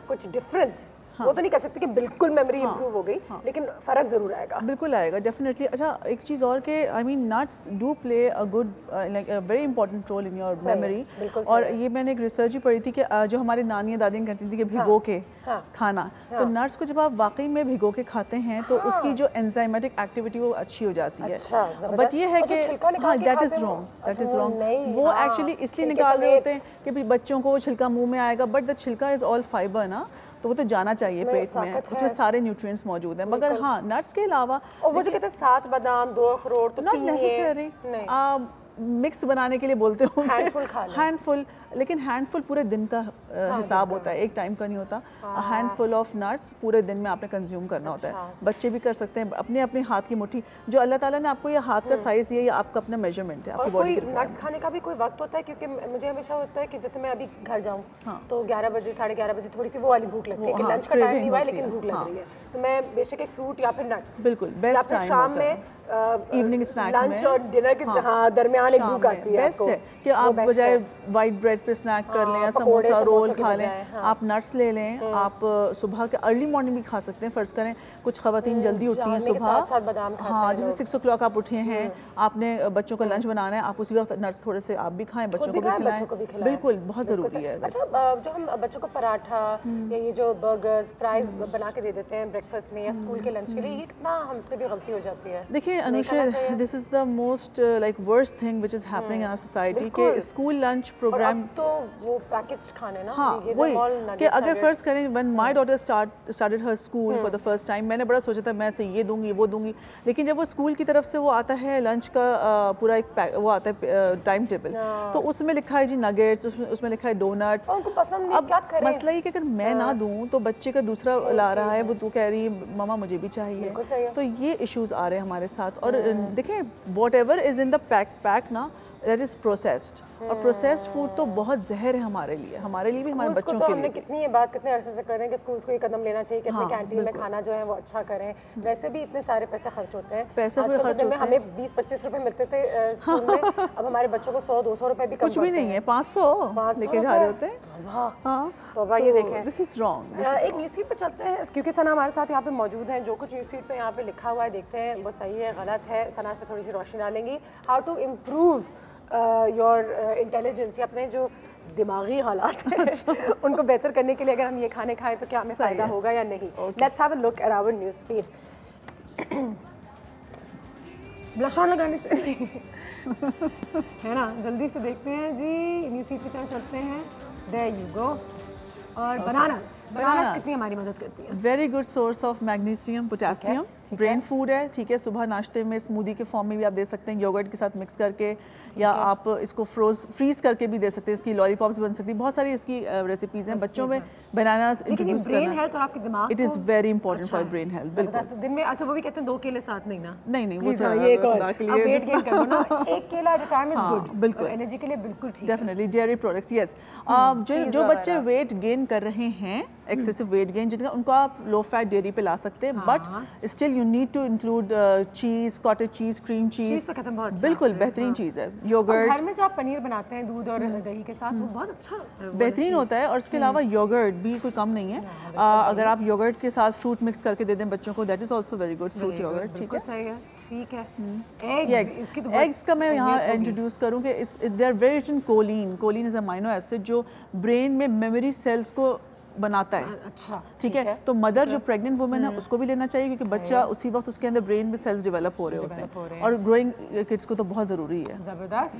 कुछ डिफरेंस, वो तो नहीं कह सकते कि बिल्कुल मेमोरी इंप्रूव हो गई, लेकिन फ़र्क ज़रूर आएगा। बिल्कुल आएगा, डेफिनेटली। अच्छा, एक चीज़ और कि I mean nuts do play a good like a very important role in your memory. और ये मैंने एक रिसर्च ही पढ़ी थी कि जो हमारी नानियाँ दादियाँ कहती थी कि भिगो के खाना, तो नट्स को जब आप वाकई में भिगो के खाते हैं तो उसकी जो एंजाइमेटिक एक्टिविटी वो अच्छी हो जाती है। बट ये है कि हाँ, that is wrong, that is wrong. वो एक्चुअली इसलिए निकाल रहे होते हैं कि बच्चों को वो छिलका मुँह में आएगा, बट द छिलका इज़ ऑल फाइबर ना, तो वो तो जाना चाहिए पेट में, उसमें सारे न्यूट्रिएंट्स मौजूद हैं। मगर हाँ नट्स के अलावा और वो जो कहते हैं 7 बादाम 2 अखरोट तो 3 नेसेसरी मिक्स बनाने के लिए बोलते हो हैंडफुल खाना, हैंडफुल, लेकिन हैंडफुल पूरे दिन का हिसाब होता है, एक टाइम का नहीं होता। हैंडफुल ऑफ नट्स पूरे दिन में आपने कंज्यूम करना होता है। बच्चे भी कर सकते हैं, अपने अपने हाथ की मुट्ठी, जो अल्लाह ताला ने आपको ये हाथ का साइज दिया, ये आपका अपना मेजरमेंट है आपकी बॉडी के। नट्स खाने का भी कोई वक्त होता है? क्योंकि मुझे हमेशा होता है कि जैसे मैं अभी घर जाऊँ तो 11 बजे 11:30 बजे थोड़ी सी वो वाली भूख लगती है कि लंच का टाइम नहीं हुआ है लेकिन भूख लग रही है, तो मैं बेशक एक फ्रूट या फिर नट्स, बिल्कुल बेस्ट टाइम शाम में इवनिंग स्नैक में, लंच और डिनर के दरमियान एक भूख आती है। बेस्ट है कि आप बजाय वाइट ब्रेड पे स्नैक कर लें या समोसा रोल खा लें, आप नट्स ले लें। आप सुबह के अर्ली मॉर्निंग भी खा सकते हैं। फ़र्ज़ करें कुछ ख़वातीन जल्दी उठती हैं सुबह, हाँ जैसे 6 o'clock आप उठे हैं, आपने बच्चों का लंच बनाना है, आप उसी वक्त नट्स थोड़े से आप भी खाएं, बच्चों को भी खिलाएं, बिल्कुल बहुत ज़रूरी है। अच्छा जो हम बच्चों को पराठा या ये जो बर्गर्स फ्राइज बना के दे देते हैं ब्रेकफास्ट में या स्कूल के लंच के लिए, ये कितना हमसे भी गलती हो जाती है? देखिए Anusha, this is the most like worst thing which is happening in our society के स्कूल लंच प्रोग्राम तो वो पैकेज खाने ना, हाँ वही कि अगर फर्स्ट करें when my daughter started her school for the first time, मैंने बड़ा सोचा था मैं से ये दूंगी वो दूंगी, लेकिन जब वो स्कूल की तरफ से वो आता है लंच का पूरा एक वो आता है टाइम टेबल, तो उसमें लिखा है जी नगेट्स, उसमें लिखा है डोनट्स। उनको पसंद नहीं, क्या करें? मसला ये कि अगर मैं ना दूं तो बच्चे का दूसरा ला रहा है, वो तू कह रही है मामा मुझे भी चाहिए, तो ये इश्यूज आ रहे हैं हमारे साथ। और देखें whatever is in the pack ना दैट इज प्रोसेस्ड, और प्रोसेस्ड फूड तो बहुत जहर है हमारे लिए भी, हमारे बच्चों के लिए। हमने कितनी ये बात कितने अरसे से कर रहे हैं कि स्कूल्स को ये कदम लेना चाहिए कि अपने कैंटीन में खाना जो है वो अच्छा करें। वैसे भी इतने सारे पैसे खर्च होते हैं, पैसे खर्च होते हैं, हमें 20-25 रुपए मिलते थे स्कूल में, अब हमारे बच्चों को 100-200 रुपए भी कुछ भी नहीं है, 500 लेके जा रहे होते हैं। हाँ तो भाई ये देखें, दिस इज रॉन्ग। एक न्यूज़फीड पे चलते हैं क्योंकि सना हमारे साथ यहाँ पे मौजूद हैं, जो कुछ न्यूज़फीड पे यहाँ पे लिखा हुआ है देखते हैं वो सही है गलत है। सना इस पे थोड़ी सी रोशनी डालेंगी। How to improve your intelligence, अपने जो दिमागी हालात हैं उनको बेहतर करने के लिए अगर हम ये खाने खाएं तो क्या हमें फ़ायदा होगा या नहीं। Let's have a look at our newsfeed. Blush on लगाने से है ना, जल्दी से देखते हैं जी न्यूज़फीड की तरफ चलते हैं। There you go. और बनानास कितनी हमारी मदद करती है? Very good source of magnesium potassium, brain food है, ठीक है। सुबह नाश्ते में स्मूदी के फॉर्म में भी आप दे सकते हैं, योगर्ट के साथ मिक्स करके, या आप इसको फ्रीज करके भी दे सकते हैं, इसकी लॉलीपॉप्स बन सकती है, बहुत सारी इसकी रेसिपीज हैं। बच्चों में बनानास इंट्रोड्यूस करना, ब्रेन हेल्थ और आपके दिमाग, it is very important for brain health. बिल्कुल दिन में, अच्छा वो भी कहते हैं 2 केले साथ नहीं ना, नहीं वो तो ये एक और वेट गेन करो ना, 1 केला at a time is good, बिल्कुल एनर्जी के लिए बिल्कुल ठीक है। Definitely dairy products, yes. जो बच्चे वेट गेन कर रहे हैं, एक्सेसिव वेट गेन जिनका, उनको आप लो फैट डेयरी पे ला सकते हैं, but still you need to include cheese, cottage cheese, cream cheese, बिल्कुल बेहतरीन चीज है। योगर्ट, घर में जो आप पनीर बनाते हैं दूध और दही के साथ, वो बहुत अच्छा बेहतरीन होता है। और इसके अलावा योगर्ट भी कोई कम नहीं है, अगर आप योगर्ट के साथ फ्रूट मिक्स करके दे दें बच्चों को, that is also very good, fruit yogurt, ठीक है। ठीक है। एग्स का मैं यहाँ इंट्रोड्यूस करूँ कि they are very rich in choline. Choline is amino acid जो ब्रेन में मेमोरी सेल्स को बनाता है। अच्छा, ठीक है। तो मदर जो प्रेग्नेंट वुमेन है उसको भी लेना चाहिए, क्योंकि बच्चा उसी वक्त उसके अंदर ब्रेन में सेल्स डेवलप हो रहे होते हैं, और ग्रोइंग किड्स को तो बहुत ज़रूरी है। ज़बरदस्त।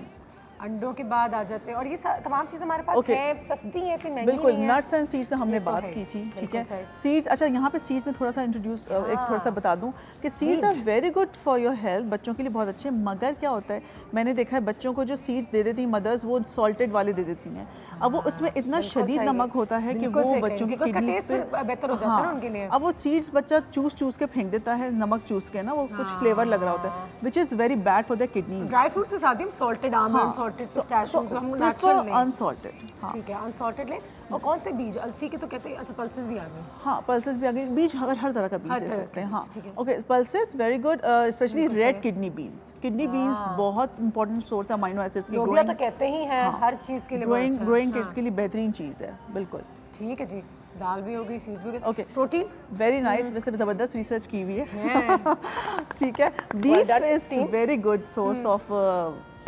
अंडों के बाद आ जाते हैं, और ये तमाम चीज़ें हमारे पास हैं, सस्ती हैं, इतनी महंगी बिल्कुल। नहीं है। नट्स एंड सीड्स हमने बात की थी, ठीक है। सीड्स, अच्छा यहाँ पे सीड्स में थोड़ा सा इंट्रोड्यूस एक थोड़ा सा बता दूं कि seeds are very good for your health, बच्चों के लिए बहुत अच्छे। मगर क्या होता है, मैंने देखा है बच्चों को जो सीड्स दे देती हैं मदर्स, वो सॉल्टेड वाले दे देती हैं। अब वो उसमें इतना शदीद नमक होता है कि वो बच्चों की किडनीज पे बेहतर हो जाता है ना उनके लिए। अब वो सीड्स बच्चा चूस के फेंक देता है, नमक चूस के ना, वो कुछ फ्लेवर लग रहा होता है, which is very bad for their kidneys. Dry fruits के साथ भी सॉल्टेड आमंड, सॉल्टेड पिस्ताशियोज, हम नेचुरल लें, अनसॉल्टेड। ठीक है, अनसॉल्टेड लें। और कौन से बीज, अलसी के तो कहते हैं, अच्छा पल्सेस भी आ गए। हाँ, पल्सेस भी आ गए, बीज हर तरह का बीज दे सकते हैं। हाँ, okay, pulses very good, specially red kidney beans. Kidney beans बहुत इंपॉर्टेंट सोर्स है अमीनो एसिड्स की। लोबिया तो कहते ही हैं हर चीज़ के लिए, ग्रोइंग किड्स के लिए बेहतरीन चीज़ है, बिल्कुल। ठीक है जी, दाल भी हो गई, सीड्स भी हो गई। ओके, प्रोटीन वेरी नाइस, वैसे ज़बरदस्त रिसर्च की हुई है। ठीक है। Beef is very good source of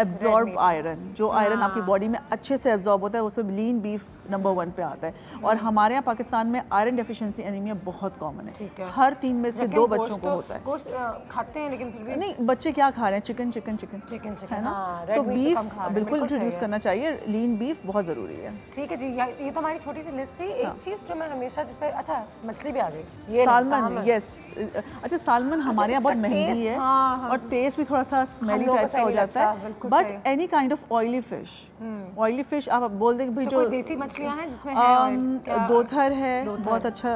absorb iron. जो आयरन आपकी बॉडी में अच्छे से एब्जॉर्ब होता है, उसमें लीन बीफ नंबर 1 पे आता है। और हमारे यहाँ पाकिस्तान में आयरन डेफिशिएंसी एनीमिया बहुत कॉमन है, हर 3 में से 2 बच्चों को होता है। गोश्त खाते हैं लेकिन फिर भी नहीं, बच्चे क्या खा रहे हैं, चिकन चिकन चिकन चिकन है ना, तो बीफ बिल्कुल इंट्रोड्यूस करना चाहिए, लीन बीफ बहुत ज़रूरी है। ठीक है जी, ये तो हमारी छोटी सी लिस्ट थी। एक चीज़ जो मैं हमेशा जिस पे, अच्छा मछली भी आ गई, ये सालमन, यस। अच्छा सालमन हमारे यहाँ बहुत महंगी है और टेस्ट भी थोड़ा सा स्मेली टाइप का हो जाता है, but any kind of oily fish, oily fish आप बोल दें भाई, जो देसी मछलियाँ हैं जिसमें है दोथर है बहुत अच्छा,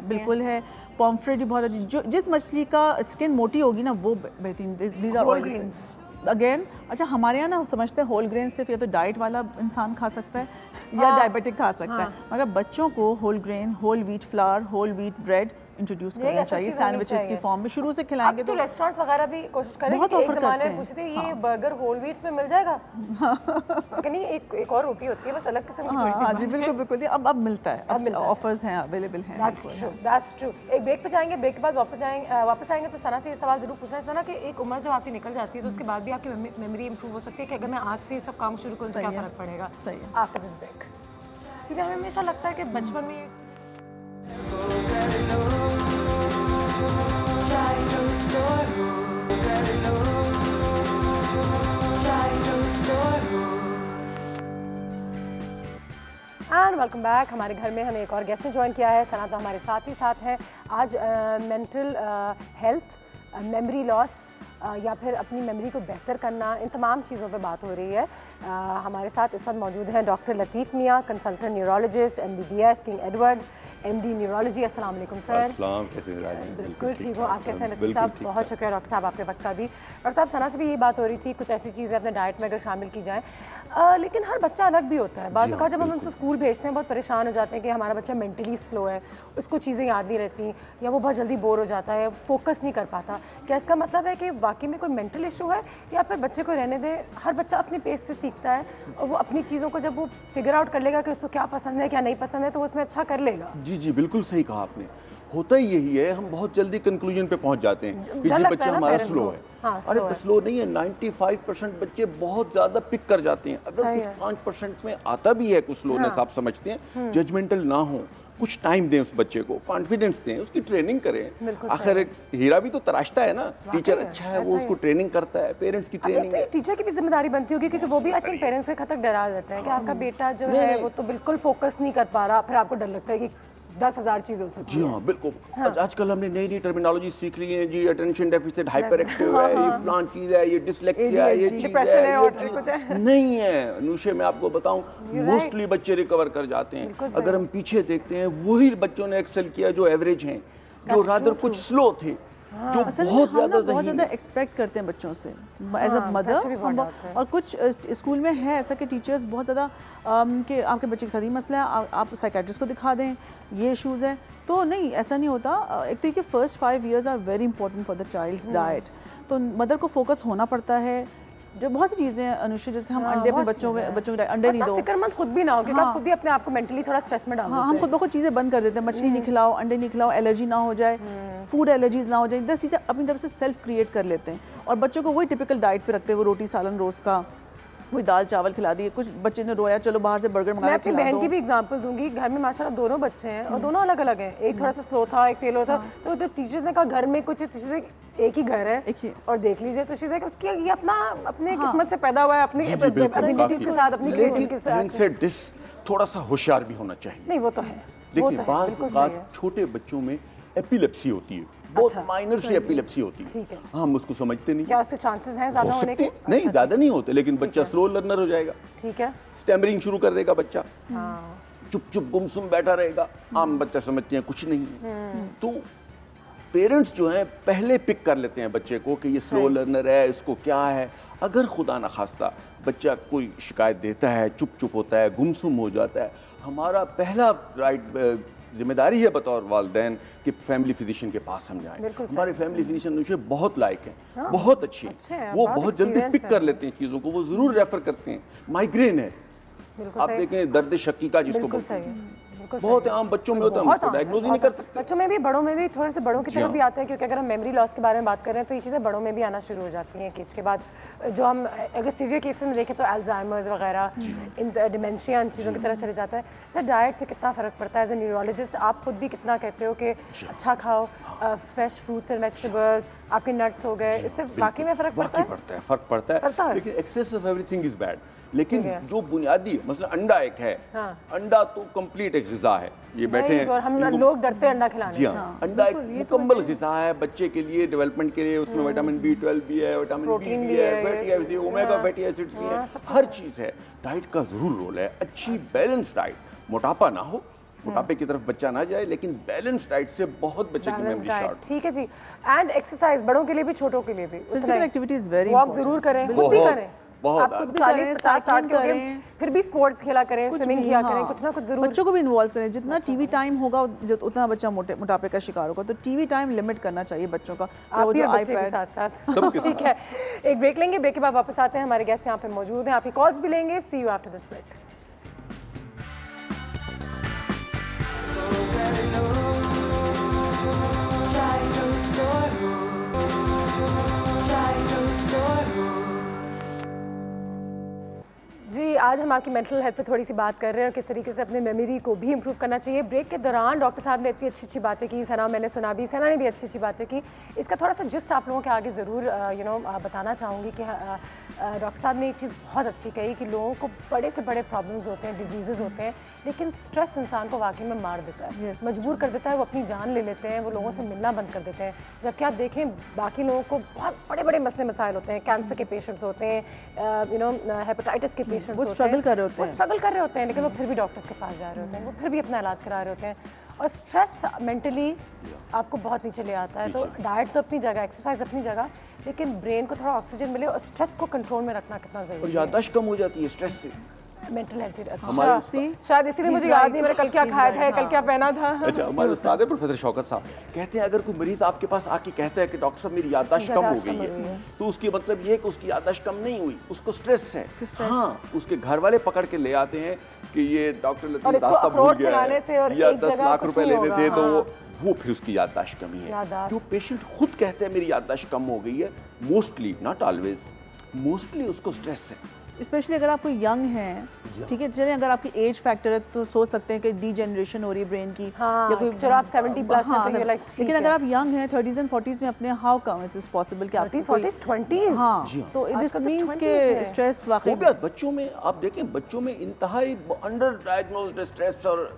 बिल्कुल है, पॉम्फ्रेट भी बहुत अच्छी, जो जिस मछली का स्किन मोटी होगी ना वो बेहतरीन। These are oil grains again. अच्छा हमारे यहाँ ना समझते हैं होल ग्रेन सिर्फ या तो डाइट वाला इंसान खा सकता है या डायबिटिक खा सकता है, मगर बच्चों को whole grain, whole wheat flour, whole wheat bread introduce करना चाहिए सैंडविचेस की फॉर्म में, शुरू से खिलाएंगे तो रेस्टोरेंट्स वगैरह भी कोशिश करें। बहुत ऑफर करते हैं, पूछते हैं ये बर्गर होल व्हीट में मिल जाएगा कि नहीं, एक और रोटी होती है बस अलग किस्म की थोड़ी सी। हाँ जी बिल्कुल बिल्कुल, अब मिलता है, अब ऑफर्स हैं, अवेलेबल हैं। That's true. एक ब्रेक पे जाएंगे, ब्रेक के बाद वापस आएंगे तो सना से ये सवाल जरूर पूछना है सना कि एक उम्र जब आपकी निकल जाती है तो उसके बाद भी आपकी मेमोरी इंप्रूव हो सकती है कि अगर मैं आज से ये सब काम शुरू करूँ तो क्या फर्क पड़ेगा। सही है। आफ्टर दिस ब्रेक, क्योंकि हमें हमेशा लगता है कि बचपन में एंड वेलकम बैक। हमारे घर में हमें एक और गेस्ट ने ज्वाइन किया है, सना तो हमारे साथ ही साथ है। आज मेंटल हेल्थ, मेमोरी लॉस या फिर अपनी मेमोरी को बेहतर करना, इन तमाम चीज़ों पे बात हो रही है। हमारे साथ इस वक्त मौजूद हैं डॉक्टर लतीफ़ मियाँ, consultant neurologist, MBBS, king Edward, MD neurology. अस्सलाम वालेकुम सर। अस्सलाम, कैसे हैं? बिल्कुल ठीक हो, आप कैसे हैं लतीफ़ साहब? बहुत शुक्रिया डॉक्टर साहब आपके वक्त का भी। डॉक्टर साहब सना से भी यही बात हो रही थी, कुछ ऐसी चीज़ें अपने डाइट में अगर शामिल की जाएँ, लेकिन हर बच्चा अलग भी होता है। बाज़ जब हम उनको स्कूल भेजते हैं बहुत परेशान हो जाते हैं कि हमारा बच्चा मेंटली स्लो है, उसको चीज़ें याद नहीं रहती या वो बहुत जल्दी बोर हो जाता है, फोकस नहीं कर पाता। क्या इसका मतलब है कि वाकई में कोई मेंटल इशू है या फिर बच्चे को रहने दें, हर बच्चा अपने पेस से सीखता है और वो अपनी चीज़ों को जब वो फिगर आउट कर लेगा कि उसको क्या पसंद है क्या नहीं पसंद है तो वो उसमें अच्छा कर लेगा? जी जी बिल्कुल सही कहा आपने। होता ही यही है, हम बहुत जल्दी कंक्लूजन पे पहुंच जाते हैं कि जी बच्चा हमारा स्लो है। अरे स्लो नहीं है, 95% बच्चे बहुत ज़्यादा पिक कर जाते हैं। अगर कुछ 5% में आता भी है कुछ स्लोनेस, आप समझते हैं, जजमेंटल ना हो, कुछ टाइम दें उस बच्चे को, कॉन्फिडेंस दें, उसकी ट्रेनिंग करें। आखिर एक हीरा भी तो तराशता है ना, टीचर अच्छा है वो उसको ट्रेनिंग करता है, पेरेंट्स की ट्रेनिंग है। टीचर की भी जिम्मेदारी बनती होगी क्योंकि वो भी आई थिंक पेरेंट्स को खतक डरा देते हैं कि आपका बेटा जो है वो तो बिल्कुल फोकस नहीं कर पा रहा, फिर आपको डर लगता है कि 10,000 चीज़ हो सकती है। जी हाँ बिल्कुल। आजकल हमने नई नई टर्मिनोलॉजी सीख ली है जी, अटेंशन डेफिसिट हाइपर एक्टिव है, ये फलान चीज़ है, ये डिसलेक्सिया है, ये चीज़ है, नहीं है। अनुषे मैं आपको बताऊं, मोस्टली बच्चे रिकवर कर जाते हैं। अगर हम पीछे देखते हैं वही बच्चों ने एक्सेल किया जो एवरेज हैं, जो रादर कुछ स्लो थे, जो बहुत ज़्यादा एक्सपेक्ट करते हैं बच्चों से एज अ मदर। और कुछ स्कूल में है ऐसा कि टीचर्स बहुत ज़्यादा कि आपके बच्चे के साथ ही मसला है, आप साइकेट्रिस्ट को दिखा दें, ये इशूज़ हैं। तो नहीं, ऐसा नहीं होता। एक तो कि first 5 years are very important for the child's diet, तो मदर को फोकस होना पड़ता है। जो बहुत सी चीज़ें हैं अनुष्का, जैसे हम अंडे अपने बच्चों के अंडे नहीं दो, फिक्रमंद खुद भी ना हो क्योंकि आप खुद भी अपने आप को मेंटली थोड़ा स्ट्रेस में डाल देते हैं। हम खुद बहुत चीज़ें बंद कर देते हैं, मछली नहीं खिलाओ, अंडे नहीं खिलाओ, एलर्जी ना हो जाए, फूड एलर्जीज ना हो जाए, 10 चीज़ें अपनी तरफ से सेल्फ क्रिएट कर लेते हैं और बच्चों को वही टिपिकल डाइट पे रखते हैं। वो रोटी सालन रोज़ का, कोई दाल चावल खिला दिए, कुछ बच्चे ने रोया चलो बाहर से बर्गर मंगा के खिला दो। मैं अपनी बहन की भी एग्जांपल दूंगी, घर में माशाल्लाह दोनों बच्चे हैं और दोनों अलग अलग हैं। एक थोड़ा सा स्लो था, एक फेल होता, तो जब टीचर्स ने कहा घर में कुछ चीज़ें, एक ही घर है और देख लीजिए तो चीज़ें उसकी ये अपने किस्मत से पैदा हुआ है, अपनी एबिलिटीज के साथ, अपनी क्रिएटिविटी के साथ। थोड़ा सा होशियार भी होना चाहिए। नहीं वो तो है, देखिए बात छोटे बच्चों में एपिलेप्सी होती है, बहुत माइनर सी एपिलेप्सी होती है, हम उसको समझते नहीं। क्या उसके चांसेस हैं ज़्यादा होने के? नहीं ज़्यादा नहीं होते, लेकिन बच्चा स्लो लर्नर हो जाएगा। ठीक है, स्टैमरिंग शुरू कर देगा बच्चा, चुप चुप गुमसुम बैठा रहेगा, आम बच्चा समझते हैं कुछ नहीं। तो पेरेंट्स जो हैं पहले पिक कर लेते हैं बच्चे को कि ये स्लो लर्नर है, इसको क्या है। अगर खुदा न खास्ता बच्चा कोई शिकायत देता है, चुप चुप होता है, गुमसुम हो जाता है, हमारा पहला जिम्मेदारी है बतौर वालिदैन कि फैमिली फिजिशियन के पास हम जाएं। हमारे फैमिली फिजिशियन उनसे बहुत लायक हैं, बहुत अच्छे हैं, वो बहुत जल्दी पिक कर लेते हैं चीज़ों को, वो ज़रूर रेफर करते हैं। माइग्रेन है, आप देखें दर्द शकीका जिसको बोलते हैं, बहुत आम बच्चों में होता है, हम डायग्नोज ही नहीं कर सकते। बच्चों में भी, बड़ों में भी, थोड़े से बड़ों की तरफ भी आते हैं, क्योंकि अगर हम मेमोरी लॉस के बारे में बात कर रहे हैं तो ये चीज़ें बड़ों में भी आना शुरू हो जाती हैं कि इसके बाद जो हम अगर सीवियर केसेस में देखें तो अल्जाइमर्स वगैरह, इन डिमेंशिया, इन चीज़ों की तरफ चले जाता है। सर डाइट से कितना फ़र्क पड़ता है? एज ए न्यूरोलॉजिस्ट आप खुद भी कितना कहते हो कि अच्छा खाओ, फ्रेश फ्रूट्स एंड वेजिटेबल्स, आपके नट्स हो गए, इससे वाकई में फ़र्क पड़ता है? फ़र्क पड़ता है, लेकिन excess of everything is bad. लेकिन जो बुनियादी मसला अंडा एक है, अंडा तो कंप्लीट एक ग़िज़ा है। ये बैठे हैं, हम लोग डरते हैं अंडा खिलाने से। अंडा एक मुकम्मल ग़िज़ा है बच्चे के लिए, डेवलपमेंट के लिए। उसमें विटामिन B12 भी है, विटामिन B भी है, fatty acid, omega fatty acids भी है, हर चीज़ है। डाइट का ज़रूर रोल है, अच्छी बैलेंस डाइट, मोटापा ना हो, मोटापे की तरफ बच्चा ना जाए, लेकिन बैलेंस डाइट से बहुत बच्चे की मेमोरी शार्प। ठीक है जी। एंड एक्सरसाइज बड़ों के लिए भी छोटों के लिए भी, physical activity is very walk जरूर करें, खुद भी करें। बहुत आप 40-50-60 के होंगे, फिर भी स्पोर्ट्स खेला करें, स्विमिंग किया करें, कुछ ना कुछ जरूर। बच्चों को भी इन्वॉल्व करें। जितना टीवी टाइम होगा उतना बच्चा मोटापे का शिकार होगा, तो टीवी टाइम लिमिट करना चाहिए बच्चों का। आप भी बच्चे के साथ ठीक है। एक ब्रेक लेंगे, ब्रेक के बाद वापस आते हैं। हमारे गेस्ट यहाँ पे मौजूद हैं, आपकी कॉल्स भी लेंगे। सी यू आफ्टर दिस ब्रेक। जी, आज हम आपकी मेंटल हेल्थ पे थोड़ी सी बात कर रहे हैं और किस तरीके से अपने मेमोरी को भी इंप्रूव करना चाहिए। ब्रेक के दौरान डॉक्टर साहब ने इतनी अच्छी अच्छी बातें की, सना मैंने सुना भी, सना ने भी अच्छी अच्छी बातें की। इसका थोड़ा सा जिस्ट आप लोगों के आगे ज़रूर बताना चाहूँगी कि डॉक्टर साहब ने एक चीज़ बहुत अच्छी कही कि लोगों को बड़े से बड़े प्रॉब्लम्स होते हैं, डिजीज़ होते हैं, लेकिन स्ट्रेस इंसान को वाकई में मार देता है, मजबूर कर देता है, वो अपनी जान ले लेते हैं, वो लोगों से मिलना बंद कर देते हैं। जबकि आप देखें बाकी लोगों को बहुत बड़े बड़े मसले मसाइल होते हैं, कैंसर के पेशेंट्स होते हैं, हेपेटाइटिस के पेशेंट्स होते हैं, स्ट्रगल कर रहे होते हैं, लेकिन वो फिर भी डॉक्टर्स के पास जा रहे होते हैं, वो फिर भी अपना इलाज करा रहे होते हैं। और स्ट्रेस मेंटली आपको बहुत नीचे ले आता है। तो डाइट तो अपनी जगह, एक्सरसाइज अपनी जगह, लेकिन ब्रेन को थोड़ा ऑक्सीजन मिले और स्ट्रेस को कंट्रोल में रखना कितना ज़रूरी है। और याददाश्त कम हो जाती है स्ट्रेस से, मेंटल हेल्थ। अच्छा, शायद इसीलिए मुझे याद नहीं मैंने कल क्या खाया था, कल क्या पहना था। अच्छा, हमारे उस्ताद है प्रोफेसर शौकत साहब, कहते हैं अगर कोई मरीज आपके पास आके कहता है कि डॉक्टर साहब मेरी याददाश्त कम हो गई है, तो उसकी मतलब ये है कि उसकी याददाश्त कम नहीं हुई, उसको स्ट्रेस है। हाँ, उसके घर वाले पकड़ के ले आते हैं कि ये डॉक्टर लतीफ रास्ता भूल गया है या 10 लाख रुपए लेने थे, तो वो फिर उसकी याददाश्त कमी है। जो पेशेंट खुद कहते हैं मेरी याददाश्त कम हो गई है, मोस्टली, नॉट ऑलवेज, मोस्टली उसको स्ट्रेस है। स्पेशली अगर आप कोई यंग हैं, ठीक है, चलिए अगर आपकी एज फैक्टर है तो सोच सकते हैं कि डीजेनरेशन हो रही है ब्रेन की, या कोई चलो आप 70 प्लस हैं तो लाइक, लेकिन अगर आप यंग हैं 30s एंड 40s में अपने, how come it is possible कि आप 30s 40s 20s, हाँ, तो दिस मींस के स्ट्रेस वाकई बच्चों में आप देखें, बच्चों में इंतहाई अंडर डायग्नोज्ड स्ट्रेस और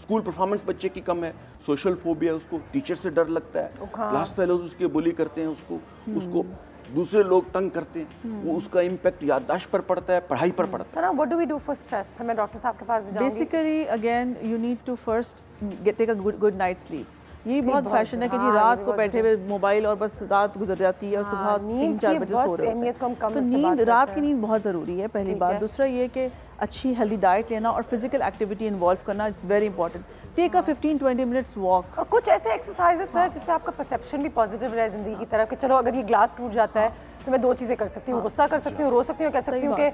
स्कूल परफॉर्मेंस बच्चे की कम है, सोशल फोबिया, उसको टीचर से डर लगता है, क्लास फेलोज उसके बुली करते हैं, उसको दूसरे लोग तंग करते हैं, वो उसका इम्पैक्ट याददाश्त पर पड़ता है, पढ़ाई पर पड़ता है। Sir, what do we do for stress? फिर मैं डॉक्टर साहब के पास भी जाऊंगी। Basically again you need to first take a good night sleep. ये बहुत फैशन है कि जी रात को बैठे हुए मोबाइल और बस रात गुजर जाती है और सुबह 3-4 बजे सो रहे हैं। तो नींद, रात की नींद बहुत ज़रूरी है, पहली बात। दूसरा ये कि अच्छी हेल्दी डाइट लेना और फिजिकल एक्टिविटी इन्वॉल्व करना, it's very important. Take a 15-20 minutes walk. और कुछ ऐसे एक्सरसाइज है सर जिससे आपका परसेप्शन भी पॉजिटिव रहे जिंदगी की तरफ, कि चलो अगर ये ग्लास टूट जाता है तो मैं 2 चीज़ें कर सकती हूँ, गुस्सा कर सकती हूँ, रो सकती हूँ, कह सकती हूँ कि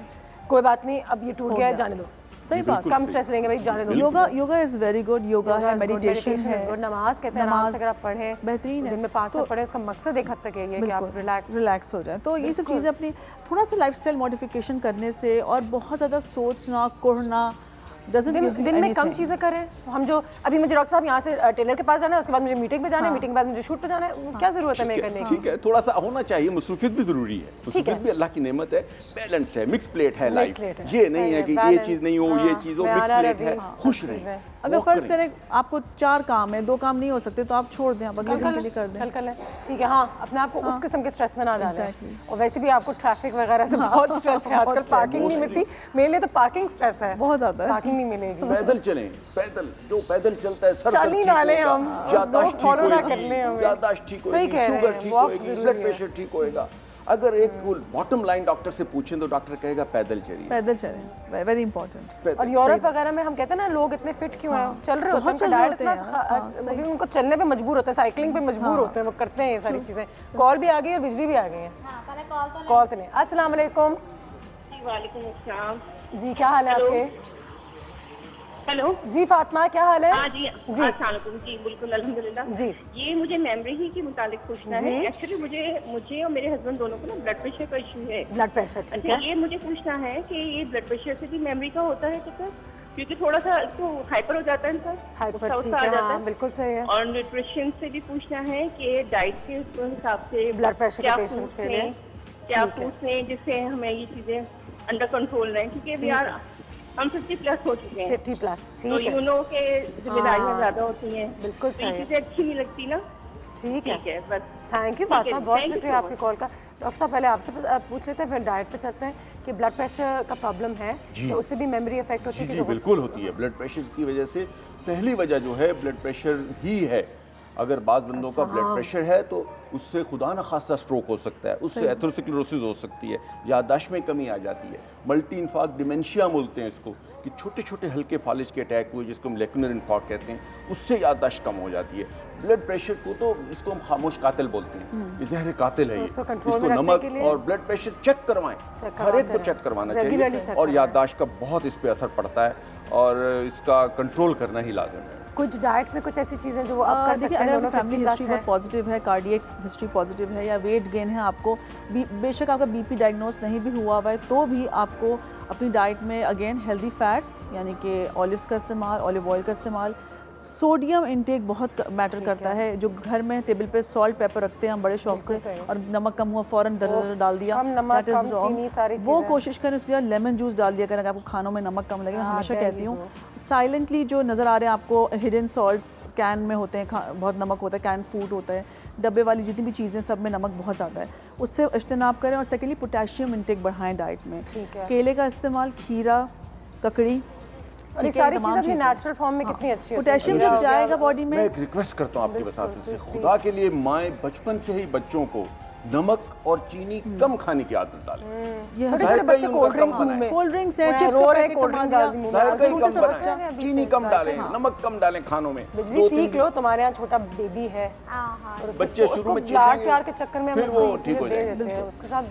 कोई बात नहीं, अब ये टूट गया है, जाने दो। सही बात, कम स्ट्रेस लेंगे भाई, जाने दो। Yoga is very good. Yoga है, मेडिटेशन है, नमाज कहते हैं, नमाज अगर आप पढ़ें बेहतरीन है, दिन में 5 वक्त पढ़ें, उसका मकसद एक हद तक है कि आप रिलैक्स हो जाए। तो ये सब चीज़ें अपनी थोड़ा सा लाइफस्टाइल मॉडिफिकेशन करने से, और बहुत ज़्यादा सोचना, कुढ़ना, दिन में कम चीज़ें करें। हम जो अभी मुझे डॉक्टर साहब यहाँ से टेलर के पास जाना है, उसके बाद मुझे मीटिंग पे जाना है, मीटिंग के बाद मुझे शूट पे जाना है, क्या जरूरत है मैं करने की? ठीक है, थोड़ा सा होना चाहिए, मसरूफियत भी जरूरी है, मसरूफियत भी अल्लाह की नेमत है, बैलेंस्ड है, मिक्स प्लेट है लाइफ। ये नहीं है कि ये चीज़ नहीं हो, ये चीज़ हो, मिक्स प्लेट है, खुश रहें। अगर फर्ज करें आपको 4 काम है, 2 काम नहीं हो सकते, तो आप छोड़ दें, आप अगले दिन के लिए कर दें, कल कर लें। ठीक है, हाँ, अपने आप को उस किस्म के स्ट्रेस में ना डालें। और वैसे भी आपको ट्रैफिक वगैरह से बहुत स्ट्रेस है आजकल, पार्किंग नहीं मिलती, मेरे लिए तो पार्किंग स्ट्रेस है, बहुत ज़्यादा है, पार्किंग नहीं मिलेगी। पैदल चलें, पैदल, जो पैदल चलता है सर चल ही ना लें हम, याददाश्त ठीक होगी, याददाश्त ठीक होगी, शुगर ठीक होगी, ब्लड प्रेशर ठीक होएगा। अगर एक बॉटम लाइन डॉक्टर से पूछें तो डॉक्टर कहेगा पैदल चलिए, पैदल चलें, वेरी इंपॉर्टेंट। और यूरोप वगैरह में हम कहते हैं ना, लोग इतने फिट क्यों हैं, चल रहे होते हैं, डाइट इतना उनको चलने पे मजबूर होते हैं, साइकिलिंग पे मजबूर होते हैं, वो करते हैं ये सारी चीज़ें। कॉल भी आ गई और बिजली भी आ गई है, कॉल तो नहीं। अस्सलाम वालेकुम। वालेकुम अस्सलाम जी, क्या हाल है आपके? हेलो जी फातिमा, क्या हाल है? हाँ जी अस्सलाम वालेकुम जी, बिल्कुल अल्हम्दुलिल्लाह जी। ये मुझे मेमोरी ही के मुतालिक पूछना है। एक्चुअली मुझे और मेरे हस्बैंड दोनों को ना ब्लड प्रेशर का इशू है। ब्लड प्रेशर, ठीक है। ये मुझे पूछना है कि ये ब्लड प्रेशर से भी मेमोरी का होता है तो क्योंकि थोड़ा सा इसको हाइपर हो जाता है इनका, हाइपर, ठीक है, हाँ, बिल्कुल सही है। और न्यूट्रिशन से भी पूछना है कि डाइट के हिसाब से ब्लड प्रेशर के पेशेंट्स के लिए क्या फूड्स हैं जिससे हमें ये चीजें अंडर कंट्रोल रहें, क्योंकि यार हम 50+ हो चुके हैं। 50+, ठीक तो है। यू नो के जिम्मेदारियां ज्यादा होती हैं, बिल्कुल सही है। चीजें अच्छी नहीं लगती ना। ठीक है, बस थैंक यू फातिमा, बहुत शुक्रिया आपके कॉल का। डॉक्टर साहब पहले आपसे पूछ लेते हैं, फिर डाइट पे चलते हैं कि ब्लड प्रेशर का प्रॉब्लम है तो उससे भी मेमोरी इफेक्ट होती है? जी बिल्कुल होती है। ब्लड प्रेशर की वजह से पहली वजह जो है ब्लड प्रेशर ही है। अगर बाद बंदों का ब्लड प्रेशर है तो उससे खुदा न खासा स्ट्रोक हो सकता है, उससे एथेरोस्क्लेरोसिस हो सकती है, याददाश्त में कमी आ जाती है, मल्टी इन्फार्क्ट डिमेंशिया बोलते हैं इसको, कि छोटे छोटे हल्के फालिज के अटैक हुए जिसको हम लेकुनर इन्फार्क्ट कहते हैं, उससे याददाश्त कम हो जाती है। ब्लड प्रेशर को तो इसको हम खामोश कातिल बोलते हैं, ये जहर कातिल है। इसको नमक और ब्लड प्रेशर चेक करवाएं, हर एक को चेक करवाना चाहिए और याददाश्त का बहुत इस पर असर पड़ता है और इसका कंट्रोल करना ही लाजिम है। कुछ डाइट में कुछ ऐसी चीज़ें जो आप कर सकते हैं? अगर फैमिली हिस्ट्री बहुत पॉजिटिव है, कार्डियक हिस्ट्री पॉजिटिव है या वेट गेन है, आपको बेशक आपका बीपी डायग्नोस नहीं भी हुआ हुआ है तो भी आपको अपनी डाइट में अगेन हेल्दी फैट्स यानी कि ऑलिव्स का इस्तेमाल, ऑलिव ऑयल का इस्तेमाल, सोडियम इंटेक बहुत मैटर करता है। जो घर में टेबल पे सॉल्ट पेपर रखते हैं हम बड़े शौक से और नमक कम हुआ फ़ौरन डाल दिया, दैट इज़ रॉन्ग। वो कोशिश करें उसके बाद लेमन जूस डाल दिया करें अगर आपको खानों में नमक कम लगे। मैं हमेशा कहती हूँ साइलेंटली जो नज़र आ रहे हैं आपको हिडन सॉल्ट्स कैन में होते हैं, बहुत नमक होता है, कैन फूड होता है, डब्बे वाली जितनी भी चीज़ें सब में नमक बहुत ज़्यादा है, उससे इज्तनाब करें। और सेकेंडली पोटेशियम इंटेक बढ़ाएं डाइट में, केले का इस्तेमाल, खीरा, ककड़ी, ये सारी चीज़ें अपनी नेचुरल फॉर्म में कितनी अच्छी है। पोटेशियम जब जाएगा बॉडी में। मैं एक रिक्वेस्ट करता हूँ आपकी वसात से, खुदा के लिए माएँ बचपन से ही बच्चों को नमक और चीनी कम खाने की आदत डालें। छोटे बच्चे कोल्ड ड्रिंक्स में, कोल्ड ड्रिंक्स हैं, चिप्स का पैकेट कम बनाएं, चीनी कम डालें, नमक कम डालें खानों में। बिजली सीख लो, तुम्हारे यहाँ छोटा बेबी है, बच्चे शुरू में प्यार के चक्कर में फिर वो ठीक हो जाएंगे। उसके साथ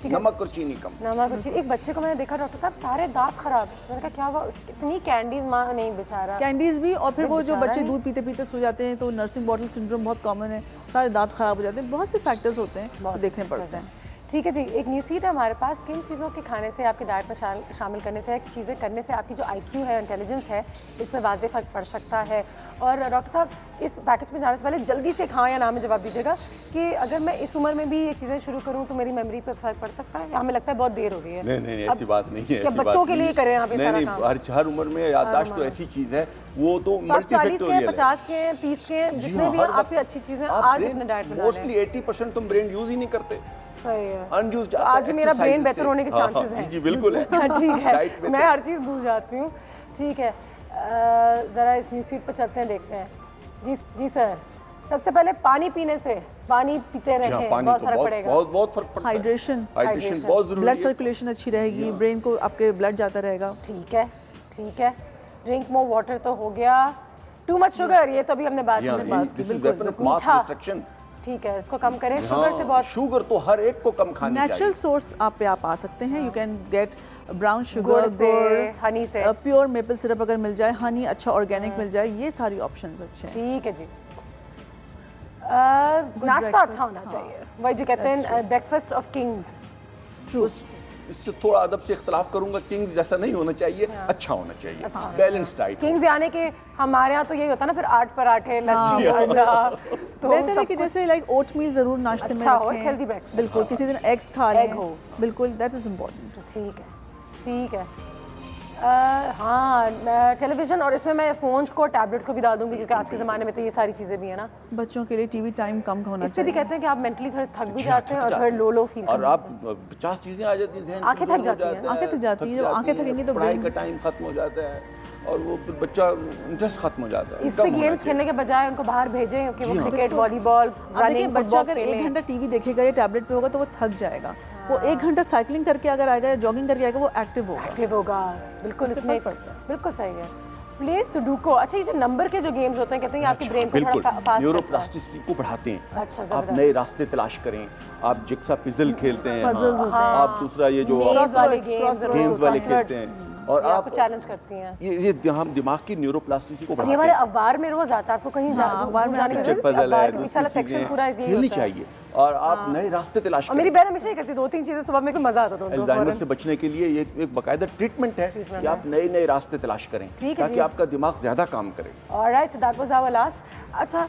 नमक और चीनी कम। नमक और चीनी। एक बच्चे को मैंने देखा डॉक्टर साहब सारे दांत खराब, मैंने कहा क्या हुआ? इतनी कैंडीज माँ नहीं बेचारा। कैंडीज भी, और फिर वो जो बच्चे दूध पीते पीते सो जाते हैं तो नर्सिंग बॉटल सिंड्रोम बहुत कॉमन है, सारे दांत खराब हो जाते हैं, बहुत से फैक्टर्स होते हैं देखने पड़ते हैं। ठीक है जी, एक न्यू सीट है हमारे पास। किन चीज़ों के खाने से, आपकी डाइट में शामिल करने से, चीज़ें करने से आपकी जो IQ है, इंटेलिजेंस है, इसमें वाज़े फ़र्क पड़ सकता है? और डॉक्टर साहब इस पैकेज में जाने से पहले जल्दी से हाँ या ना में जवाब दीजिएगा कि अगर मैं इस उम्र में भी ये चीज़ें शुरू करूँ तो मेरी मेमोरी पर फर्क पड़ सकता है या हमें लगता है बहुत देर हो गई है? नहीं, ऐसी बात नहीं है। क्या बच्चों के लिए करें आप सारा काम? हर उम्र में याददाश्त तो ऐसी चीज़ है, वो तो मल्टीफैक्टोरियल है। 50 के 30 के जितने भी आपकी अच्छी चीज़ें आज अपने डाइट में मोस्टली 80% तुम ब्रेन यूज ही नहीं करते। सही है, अनयूज्ड आज मेरा ब्रेन बेहतर होने के चांसेस हैं। जी बिल्कुल है। ठीक है, मैं हर चीज़ भूल जाती हूँ। ठीक है, ज़रा इस न्यू सीट पर चलते हैं, देखते हैं। जी सर, सबसे पहले पानी पीने से, पानी पीते रहें, बहुत फर्क पड़ेगा। बहुत फर्क पड़ता है। हाइड्रेशन बहुत जरूरी है। ब्लड सर्कुलेशन अच्छी रहेगी, ब्रेन को आपके ब्लड जाता रहेगा। ठीक है, ठीक है। ड्रिंक मोर वाटर तो हो गया। टू मच शुगर, ये तो भी हमने बात की। ठीक है, इसको कम करें। शुगर से बहुत, शुगर तो हर एक को कम खानी चाहिए। नेचुरल सोर्स पे आप आ सकते हैं। You can get brown sugar, गुड़, हनी से, प्योर मेपल सिरप अगर मिल जाए, हनी अच्छा ऑर्गेनिक मिल जाए, ये सारी ऑप्शंस अच्छे हैं। ठीक है जी। नाश्ता अच्छा होना चाहिए, वही जो कहते हैं ब्रेकफास्ट ऑफ किंग्स। ट्रू। इससे थोड़ा अदब से इख्तलाफ करूंगा, किंग्स जैसा नहीं होना चाहिए, अच्छा होना चाहिए, बैलेंस डाइट। किंग्स यानी कि हमारे यहाँ तो यही होता है ना, फिर 8 पराठे, लस्सी, अंडा, तो बेहतर है कि जैसे लाइक ओट मील जरूर नाश्ते में रखें, हेल्दी ब्रेकफास्ट। बिल्कुल, किसी दिन एग्स खा लें, बिल्कुल, दैट इज इम्पोर्टेंट। ठीक है, ठीक है। हाँ, टेलीविज़न और इसमें मैं फ़ोन्स को, टैबलेट्स को भी डाल दूंगी क्योंकि आज के ज़माने में तो ये सारी चीज़ें भी है ना। बच्चों के लिए टीवी टाइम कम होना चाहिए। इससे भी कहते हैं कि आप मेंटली थोड़े थक भी जाते हैं और थोड़े लो फील करते हैं, और आप 50 चीज़ें आ जाती हैं, आंखें थक जाती हैं। आंखें थक जाती हैं, जब आंखें थकेंगी तो पढ़ाई का टाइम खत्म हो जाता है और वो बच्चा इंटरेस्ट खत्म हो जाता है। इस पे गेम्स खेलने के बजाय उनको बाहर भेजें कि वो क्रिकेट, वॉलीबॉल, रनिंग, बच्चा अगर 1 घंटा टीवी देखेगा या टैबलेट पे होगा तो वो थक जाएगा। वो 1 घंटा साइकिलिंग करके अगर आएगा या जॉगिंग करके आएगा, वो एक्टिव होगा। बिल्कुल, इसमें बिल्कुल सही है। Play sudoku. अच्छा, ये जो नंबर के जो गेम्स होते हैं, कहते हैं आपके ब्रेन को थोड़ा फास्ट, न्यूरोप्लास्टिसिटी को बढ़ाते हैं। अच्छा, आप नए रास्ते तलाश करें, आप जिक्सा पजल खेलते हैं, आप दूसरा ये जो गेम्स वाले खेलते हैं, और आप चैलेंज करती हैं। ये हम दिमाग की न्यूरोप्लास्टिसिटी को बढ़ाते हैं। ये हमारे अखबार में रोज आता है, आपको कहीं अखबार में जाने की जरूरत नहीं, सेक्शन पूरा यही चाहिए और आप नए रास्ते तलाश करें। मेरी बहन हमेशा करती 2-3 चीजें सुबह में, मजा आता था। अल्जाइमर से बचने के लिए ये एक बाकायदा ट्रीटमेंट है कि आप नए रास्ते तलाश करें ताकि आपका दिमाग ज्यादा काम करे। All right, so that was our last. अच्छा,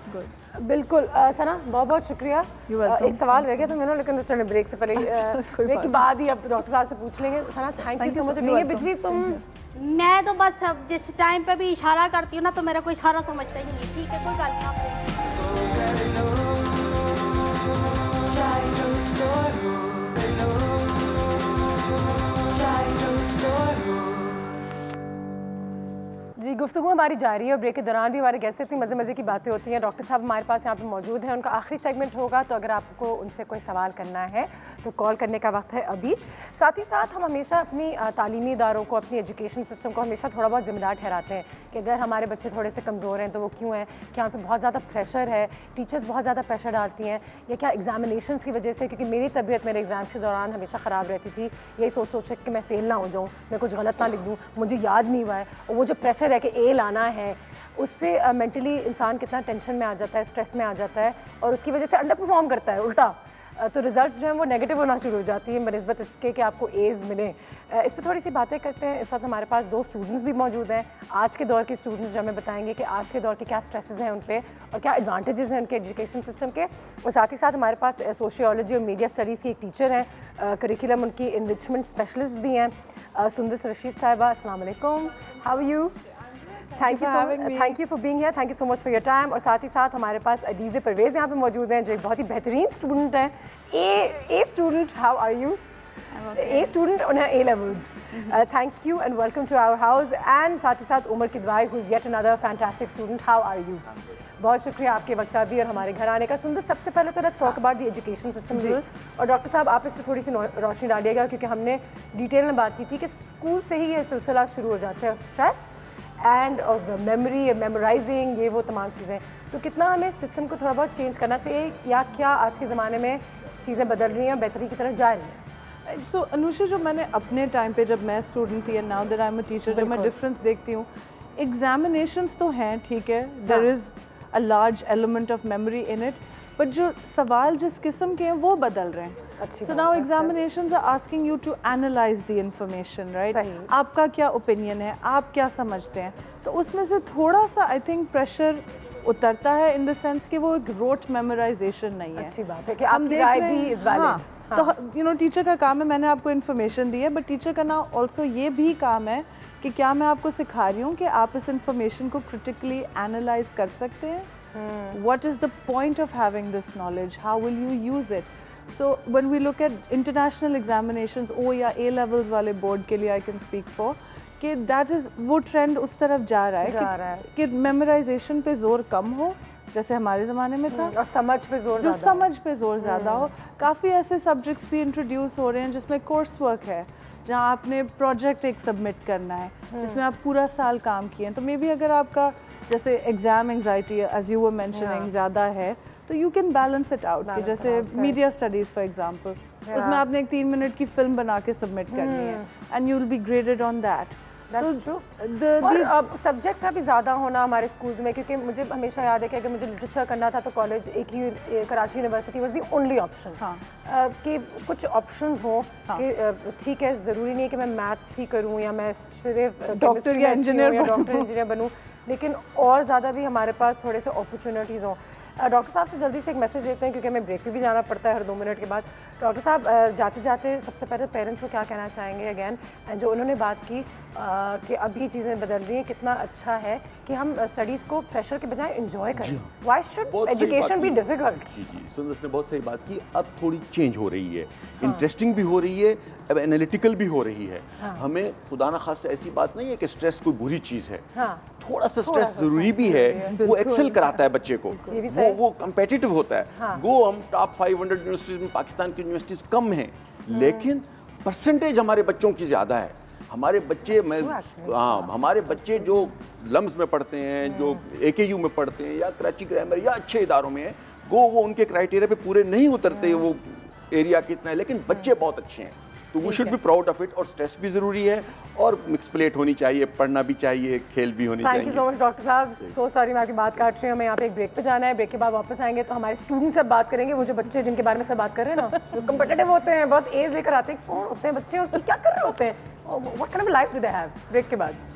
बिल्कुल सना, बहुत बहुत शुक्रिया। एक सवाल रह गया था मेरा, लेकिन चलो ब्रेक से पहले ब्रेक के बाद ही अब डॉक्टर साहब से पूछ लेंगे। सना, थैंक यू सो मच। बिजली, तुम मैं तो बस अब जिस टाइम पे भी इशारा करती हूँ ना, तो मेरा कोई इशारा समझता ही नहीं है। ठीक है, कोई बात नहीं, आप जी, गुफ्तगू हमारी जारी है और ब्रेक के दौरान भी हमारे गेस्ट से इतनी मज़े मज़े की बातें होती हैं। डॉक्टर साहब हमारे पास यहाँ पे मौजूद हैं, उनका आखिरी सेगमेंट होगा, तो अगर आपको उनसे कोई सवाल करना है तो कॉल करने का वक्त है अभी। साथ ही साथ हम हमेशा अपनी तालीमी इदारों को, अपनी एजुकेशन सिस्टम को हमेशा थोड़ा बहुत जिम्मेदार ठहराते हैं कि अगर हमारे बच्चे थोड़े से कमज़ोर हैं तो वो क्यों हैं, क्या यहाँ पे बहुत ज़्यादा प्रेशर है, टीचर्स बहुत ज़्यादा प्रेशर डालती हैं, या क्या एग्जामिनेशंस की वजह से, क्योंकि मेरी तबीयत मेरे एग्ज़ाम्स के दौरान हमेशा ख़राब रहती थी, यही सोच सोच कि मैं फ़ेल ना हो जाऊँ, मैं कुछ गलत ना लिख दूँ, मुझे याद नहीं हुआ है, और वो जो प्रेशर है कि ए लाना है, उससे मेंटली इंसान कितना टेंशन में आ जाता है, स्ट्रेस में आ जाता है, और उसकी वजह से अंडर परफॉर्म करता है उल्टा, तो रिजल्ट्स जो हैं वो नेगेटिव होना शुरू हो जाती है बनस्बत इसके कि आपको एज मिले। इस पर थोड़ी सी बातें करते हैं। इस वक्त हमारे पास 2 स्टूडेंट्स भी मौजूद हैं, आज के दौर के स्टूडेंट्स, जो हमें बताएंगे कि आज के दौर के क्या स्ट्रेसेस हैं उन पे और क्या एडवांटेजेस हैं उनके एजुकेशन सिस्टम के। और साथ ही साथ हमारे पास सोशियोलॉजी और मीडिया स्टडीज़ की एक टीचर हैं, करिकुलम उनकी इनरिचमेंट स्पेशलिस्ट भी हैं, सुंदस रशीद साहिबा। अस्सलाम वालेकुम, how are you? Thank you for being here, thank you so much for your time. और साथ ही साथ हमारे पास अदीज़ परवेज़ यहाँ पे मौजूद हैं, जो एक बहुत ही बेहतरीन स्टूडेंट हैं, A student. How are you? A student on A levels. Thank you and welcome to our house. And साथ ही साथ Umar Kidwai, who is yet another fantastic student. How are you? बहुत शुक्रिया आपके वक्त अभी और हमारे घर आने का। सुंदर, सबसे पहले तो let's talk about the education system. और डॉक्टर साहब, आप इस पर थोड़ी सी रोशनी डालिएगा, क्योंकि हमने डिटेल में बात की थी कि स्कूल से ही ये सिलसिला शुरू हो जाता है, stress and of memory, memorising, ये वो तमाम चीज़ें। तो कितना हमें सिस्टम को थोड़ा बहुत चेंज करना चाहिए, या क्या आज के ज़माने में चीज़ें बदल रही हैं, बेहतरी की तरफ जा रही हैं? सो अनुषा, जो मैंने अपने टाइम पे जब मैं स्टूडेंट थी and now that I am a teacher, जब मैं डिफरेंस देखती हूँ, एग्जामिनेशंस तो हैं, ठीक है, there is a large element of memory in it, but जो सवाल जिस किस्म के हैं वो बदल रहे हैं। So now examinations are asking you to analyze the information, right? आपका क्या ओपिनियन है, आप क्या समझते हैं, तो उसमें से थोड़ा सा आई थिंक प्रेशर उतरता है, इन द सेंस कि वो एक रोट मेमोराइजेशन नहीं है। अच्छी बात है कि आपकी राय भी इस बारे में। तो यू नो, टीचर का काम है, मैंने आपको इन्फॉर्मेशन दी है, बट टीचर का ना ऑल्सो ये भी काम है कि क्या मैं आपको सिखा रही हूँ कि आप इस इंफॉर्मेशन को क्रिटिकली एनालाइज कर सकते हैं, what is the point of having this knowledge, how will you use it? So when we look at international examinations, O या A levels वाले board के लिए I can speak for, कि that is, वो trend उस तरफ जा रहा है कि memorization पे जोर कम हो, जैसे हमारे ज़माने में था, और समझ पे जोर जो समझ पे जोर ज़्यादा हो। काफ़ी ऐसे सब्जेक्ट्स भी इंट्रोड्यूस हो रहे हैं जिसमें कोर्स वर्क है, जहाँ आपने प्रोजेक्ट एक सबमिट करना है, जिसमें आप पूरा साल काम किए हैं, तो मे बी अगर आपका जैसे exam anxiety as you were mentioning ज़्यादा है, तो you can balance it out, कि जैसे मीडिया स्टडीज़ फॉर एग्जांपल, उसमें आपने एक 3 मिनट की फिल्म बना के सबमिट करनी है and you will be graded on that. Subjects का भी ज़्यादा होना हमारे स्कूल्स में, क्योंकि मुझे हमेशा याद है कि अगर मुझे लिटरेचर करना था तो कॉलेज एक ही Karachi university was the only option. कि कुछ ऑप्शंस हों कि ठीक है, ज़रूरी नहीं है कि मैं मैथ्स ही करूँ या मैं सिर्फ डॉक्टर या इंजीनियर बनूँ, लेकिन और ज़्यादा भी हमारे पास थोड़े से अपॉर्चुनिटीज़ हों। डॉक्टर साहब से जल्दी से एक मैसेज देते हैं, क्योंकि हमें ब्रेक पे भी जाना पड़ता है हर 2 मिनट के बाद। डॉक्टर साहब, जाते जाते सबसे पहले पेरेंट्स को क्या कहना चाहेंगे अगेन, जो उन्होंने बात की कि अभी चीज़ें बदल रही हैं, कितना अच्छा है कि हम स्टडीज़ को प्रेशर के बजाय एंजॉय करें। Why should education be difficult? जी, सुंदर ने बहुत सही बात की। अब थोड़ी चेंज हो रही है, इंटरेस्टिंग भी हो रही है, अब एनालिटिकल भी हो रही है। हमें खुदा न खास्ता ऐसी बात नहीं है कि स्ट्रेस कोई बुरी चीज़ है, थोड़ा सा स्ट्रेस ज़रूरी भी है, वो एक्सेल कराता है बच्चे को, वो कम्पिटिटिव होता है। वो हम टॉप 500 यूनिवर्सिटीज़ में पाकिस्तान की यूनिवर्सिटीज़ कम हैं, लेकिन परसेंटेज हमारे बच्चों की ज़्यादा है। हमारे बच्चे हमारे बच्चे जो लम्स में पढ़ते हैं, जो AKU में पढ़ते हैं या कराची ग्रामर या अच्छे इदारों में हैं, वो उनके क्राइटेरिया पे पूरे नहीं उतरते, वो एरिया कितना है, लेकिन बच्चे बहुत अच्छे हैं। तो we should be proud of it. और स्ट्रेस भी ज़रूरी है और मिक्स प्लेट होनी चाहिए, पढ़ना भी चाहिए, खेल भी होनी चाहिए। Thank you so much doctor साहब। सो सॉरी मैं आपकी बात काट रही हूँ, हमें यहाँ पे एक ब्रेक पे जाना है। ब्रेक के बाद वापस आएंगे तो हमारे स्टूडेंट से बात करेंगे, वो जो बच्चे जिनके बारे में सब बात कर रहे हैं ना, जो कम्पिटिटिव होते हैं, बहुत एज लेकर आते हैं, कौन होते हैं बच्चे और क्या कर रहे होते हैं, what kind of life do they have. Break के बाद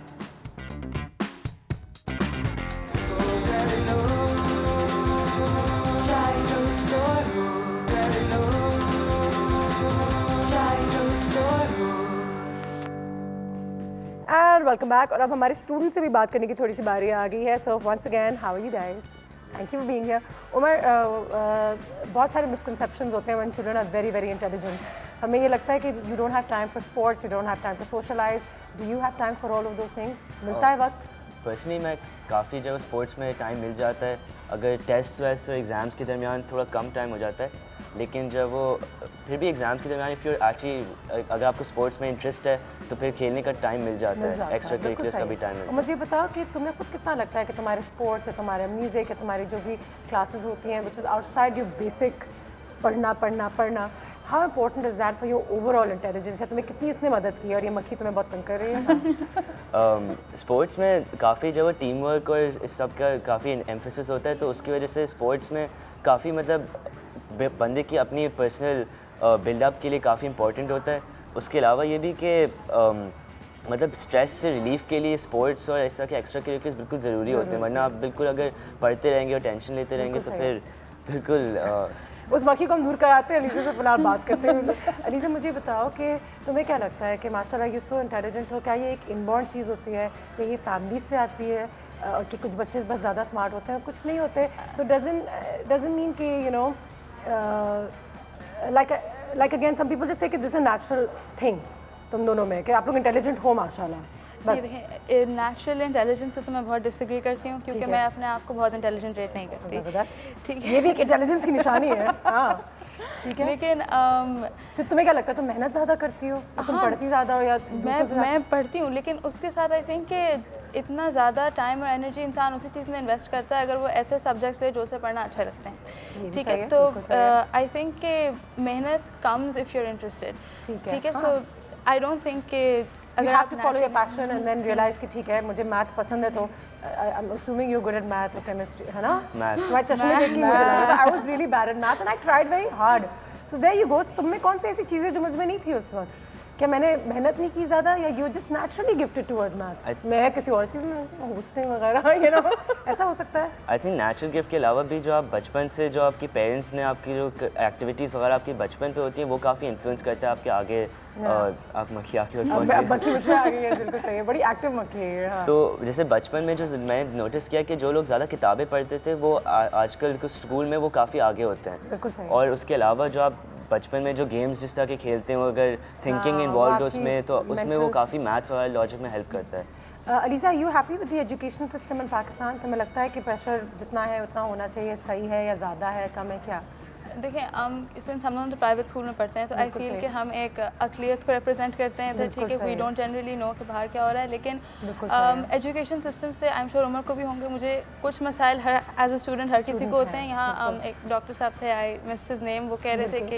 एंड वेलकम बैक। और अब हमारे स्टूडेंट से भी बात करने की थोड़ी सी बारी आ गई है। So once again how are you guys, thank you for being here. Umar, बहुत सारे मिसकंसेप्शंस होते हैं when children are very very intelligent. हमें ये लगता है कि you don't have time for sports, you don't have time to socialise. Do you have time for all of those things? मिलता है वक्त? पर्सनली मैं काफ़ी जब स्पोर्ट्स में टाइम मिल जाता है, अगर टेस्ट वेस्ट और एग्ज़ाम्स के दरमियान थोड़ा कम टाइम हो जाता है, लेकिन जब वो फिर भी एग्ज़ाम्स के दरमियान इफ़ यू एक्चुअली अगर आपको स्पोर्ट्स में इंटरेस्ट है तो फिर खेलने का टाइम मिल जाता है, एक्स्ट्रा करिकुलर्स का भी टाइम मिलता है। मुझे बताओ कि तुम्हें खुद कितना लगता है कि तुम्हारे स्पोर्ट्स है, तुम्हारे म्यूज़िक है, तुम्हारी जो भी क्लासेस होती हैं which is outside your basic पढ़ना, how important is that for your overall intelligence? है तुम्हें कितनी उसने मदद की? और ये मक्खी तुम्हें बहुत तंग कर रही है। स्पोर्ट्स में काफ़ी जब टीम वर्क और इस सब का काफ़ी एम्फेसिस होता है, तो उसकी वजह से स्पोर्ट्स में काफ़ी मतलब बंदे की अपनी पर्सनल बिल्डअप के लिए काफ़ी इंपॉर्टेंट होता है। उसके अलावा ये भी कि मतलब स्ट्रेस से रिलीफ के लिए स्पोर्ट्स और इस तरह के एक्स्ट्रा करिकुलर्स बिल्कुल ज़रूरी होते हैं, वरना आप बिल्कुल अगर पढ़ते रहेंगे और टेंशन लेते रहेंगे तो फिर बिल्कुल उस मक्खी को हम दूर कराते हैं। अलीज़ा से फिलहाल बात करते हैं। अलीज़ा, मुझे बताओ कि तुम्हें क्या लगता है कि माशाल्लाह यू सो इंटेलिजेंट हो, क्या ये एक इनबॉर्न चीज़ होती है या ये फैमिली से आती है कि कुछ बच्चे बस ज़्यादा स्मार्ट होते हैं, कुछ नहीं होते? सो डजंट मीन कि you know like again some people just say कि this is a natural thing तुम दोनों में, कि आप लोग इंटेलिजेंट हो माशाल्लाह। बस नेचुरल इंटेलिजेंस से तो मैं बहुत डिसएग्री करती हूँ, क्योंकि मैं अपने आप को बहुत इंटेलिजेंट रेट नहीं करती। ठीक है, ये भी एक इंटेलिजेंस की निशानी है। हाँ ठीक है, लेकिन तो तुम्हें क्या लगता है, तुम मेहनत ज़्यादा करती हो? तुम पढ़ती ज़्यादा हो या मैं पढ़ती हूँ, लेकिन उसके साथ आई थिंक कि इतना ज़्यादा टाइम और एनर्जी इंसान उसी चीज़ में इन्वेस्ट करता है अगर वो ऐसे सब्जेक्ट्स ले जो उसे पढ़ना अच्छा लगते हैं। ठीक है, तो आई थिंक कि मेहनत comes if you are interested. ठीक है, सो आई डोंट थिंक कि you have to follow your passion and then realize कि ठीक है मुझे मैथ पसंद है, तो I'm assuming you're good at math or chemistry, है ना? तुम्हारे चश्मे देख के मुझे लगा था I was really bad at math and I tried very hard. So there you go. तुम में कौन सी ऐसी चीज़ें जो मुझ में नहीं थी उस वक्त? क्या मैंने मेहनत नहीं की ज़्यादा, या you just naturally gifted towards math? मैं किसी और चीज़ में होस्टिंग वगैरह, you know, ऐसा हो सकता है? I think नेचुरल गिफ्ट के अलावा भी जो आप बचपन से जो आपके पेरेंट्स ने आपकी जो एक्टिविटीज़ वगैरह आपके बचपन पे होती हैं वो काफ़ी इन्फ्लुएंस करता है आपके आगे। आप मक्खी आके मक्खी मुझे आ गई है, बिल्कुल सही है, बड़ी एक्टिव मक्खी है। हाँ। तो जैसे बचपन में जो मैंने नोटिस किया कि जो लोग ज़्यादा किताबें पढ़ते थे वो आजकल स्कूल में वो काफ़ी आगे होते हैं। बिल्कुल सही। और उसके अलावा जो आप बचपन में जो गेम्स जिस तरह के खेलते हैं, अगर थिंकिंग इन्वॉल्व हो उसमें, तो उसमें वो काफ़ी मैथ्स और लॉजिक में हेल्प करता है। Aliza, you happy with the education system in Pakistan? तुम्हें लगता है कि प्रेशर जितना है उतना होना चाहिए, सही है या ज़्यादा है, कम है, क्या? देखिए, सिंस हम लोग तो प्राइवेट स्कूल में पढ़ते हैं तो आई फील कि हम एक अक़लियत को रिप्रेजेंट करते हैं, तो ठीक है, वी डोंट जनरली नो कि बाहर क्या हो रहा है, लेकिन एजुकेशन सिस्टम से आई एम श्योर उमर को भी होंगे, मुझे कुछ मसाइल एज अ स्टूडेंट हर किसी को होते हैं। यहाँ एक डॉक्टर साहब थे, आई मिस्ड हिज नेम, वो कह रहे थे कि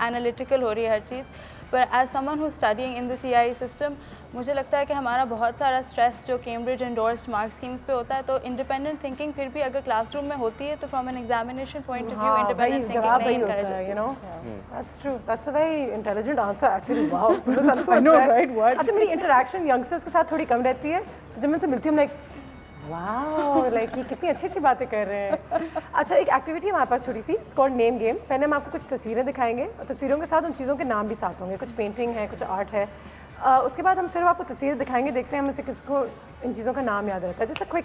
एनालिटिकल हो रही है हर चीज़, पर as someone who studying in the CIE system मुझे लगता है कि हमारा बहुत सारा स्ट्रेस जो कैम्ब्रिज एंडोर्स्ड मार्क स्कीम्स पे होता है, तो इंडिपेंडेंट थिंकिंग फिर भी अगर क्लासरूम में होती है तो from an examination point of view independent thinking नहीं एनकरेज होती है, you know. That's true, that's a very intelligent answer actually. Wow, I know right, what. अच्छा, मेरी इंटरेक्शन यंगस्टर्स के साथ थोड़ी कम रहती है, तो जब मैं उनसे मिलती हूँ लाइक वाओ, लाइक ये कितनी अच्छी अच्छी बातें कर रहे हैं। अच्छा, एक एक्टिविटी है हमारे पास छोटी सी, इट्स कॉल्ड नेम गेम। पहले हम आपको कुछ तस्वीरें दिखाएंगे और तस्वीरों के साथ उन चीज़ों के नाम भी साथ होंगे, कुछ पेंटिंग है, कुछ आर्ट है। उसके बाद हम सिर्फ आपको तस्वीरें दिखाएंगे, देखते हैं हमें से किसको इन चीज़ों का नाम याद रहता है। जैसे क्विक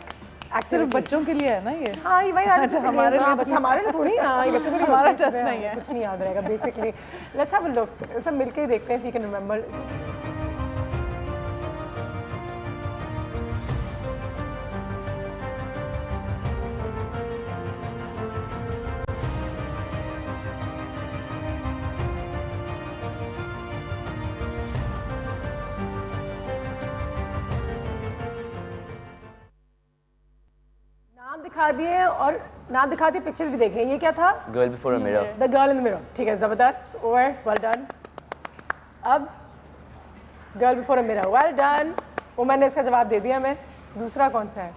सिर्फ बच्चों के लिए है ना ये? हाँ, ये वही अच्छा, हमारे लिए बच्चा, हमारे लिए थोड़ी, हाँ, ये बच्चों के लिए हमारा टच नहीं है, कुछ नहीं याद रहेगा basically. Let's have a look, सब मिलके ही देखते हैं इफ यू कैन रिमेंबर। दिखा दिए और नाम दिखा दिए, पिक्चर्स भी देखें। ये क्या था? Girl before a mirror. The girl in the mirror. ठीक है, जबरदस्त, ओवर, वेल डन। अब girl before a mirror, well done. Umar ने इसका जवाब दे दिया। मैं दूसरा कौन सा है?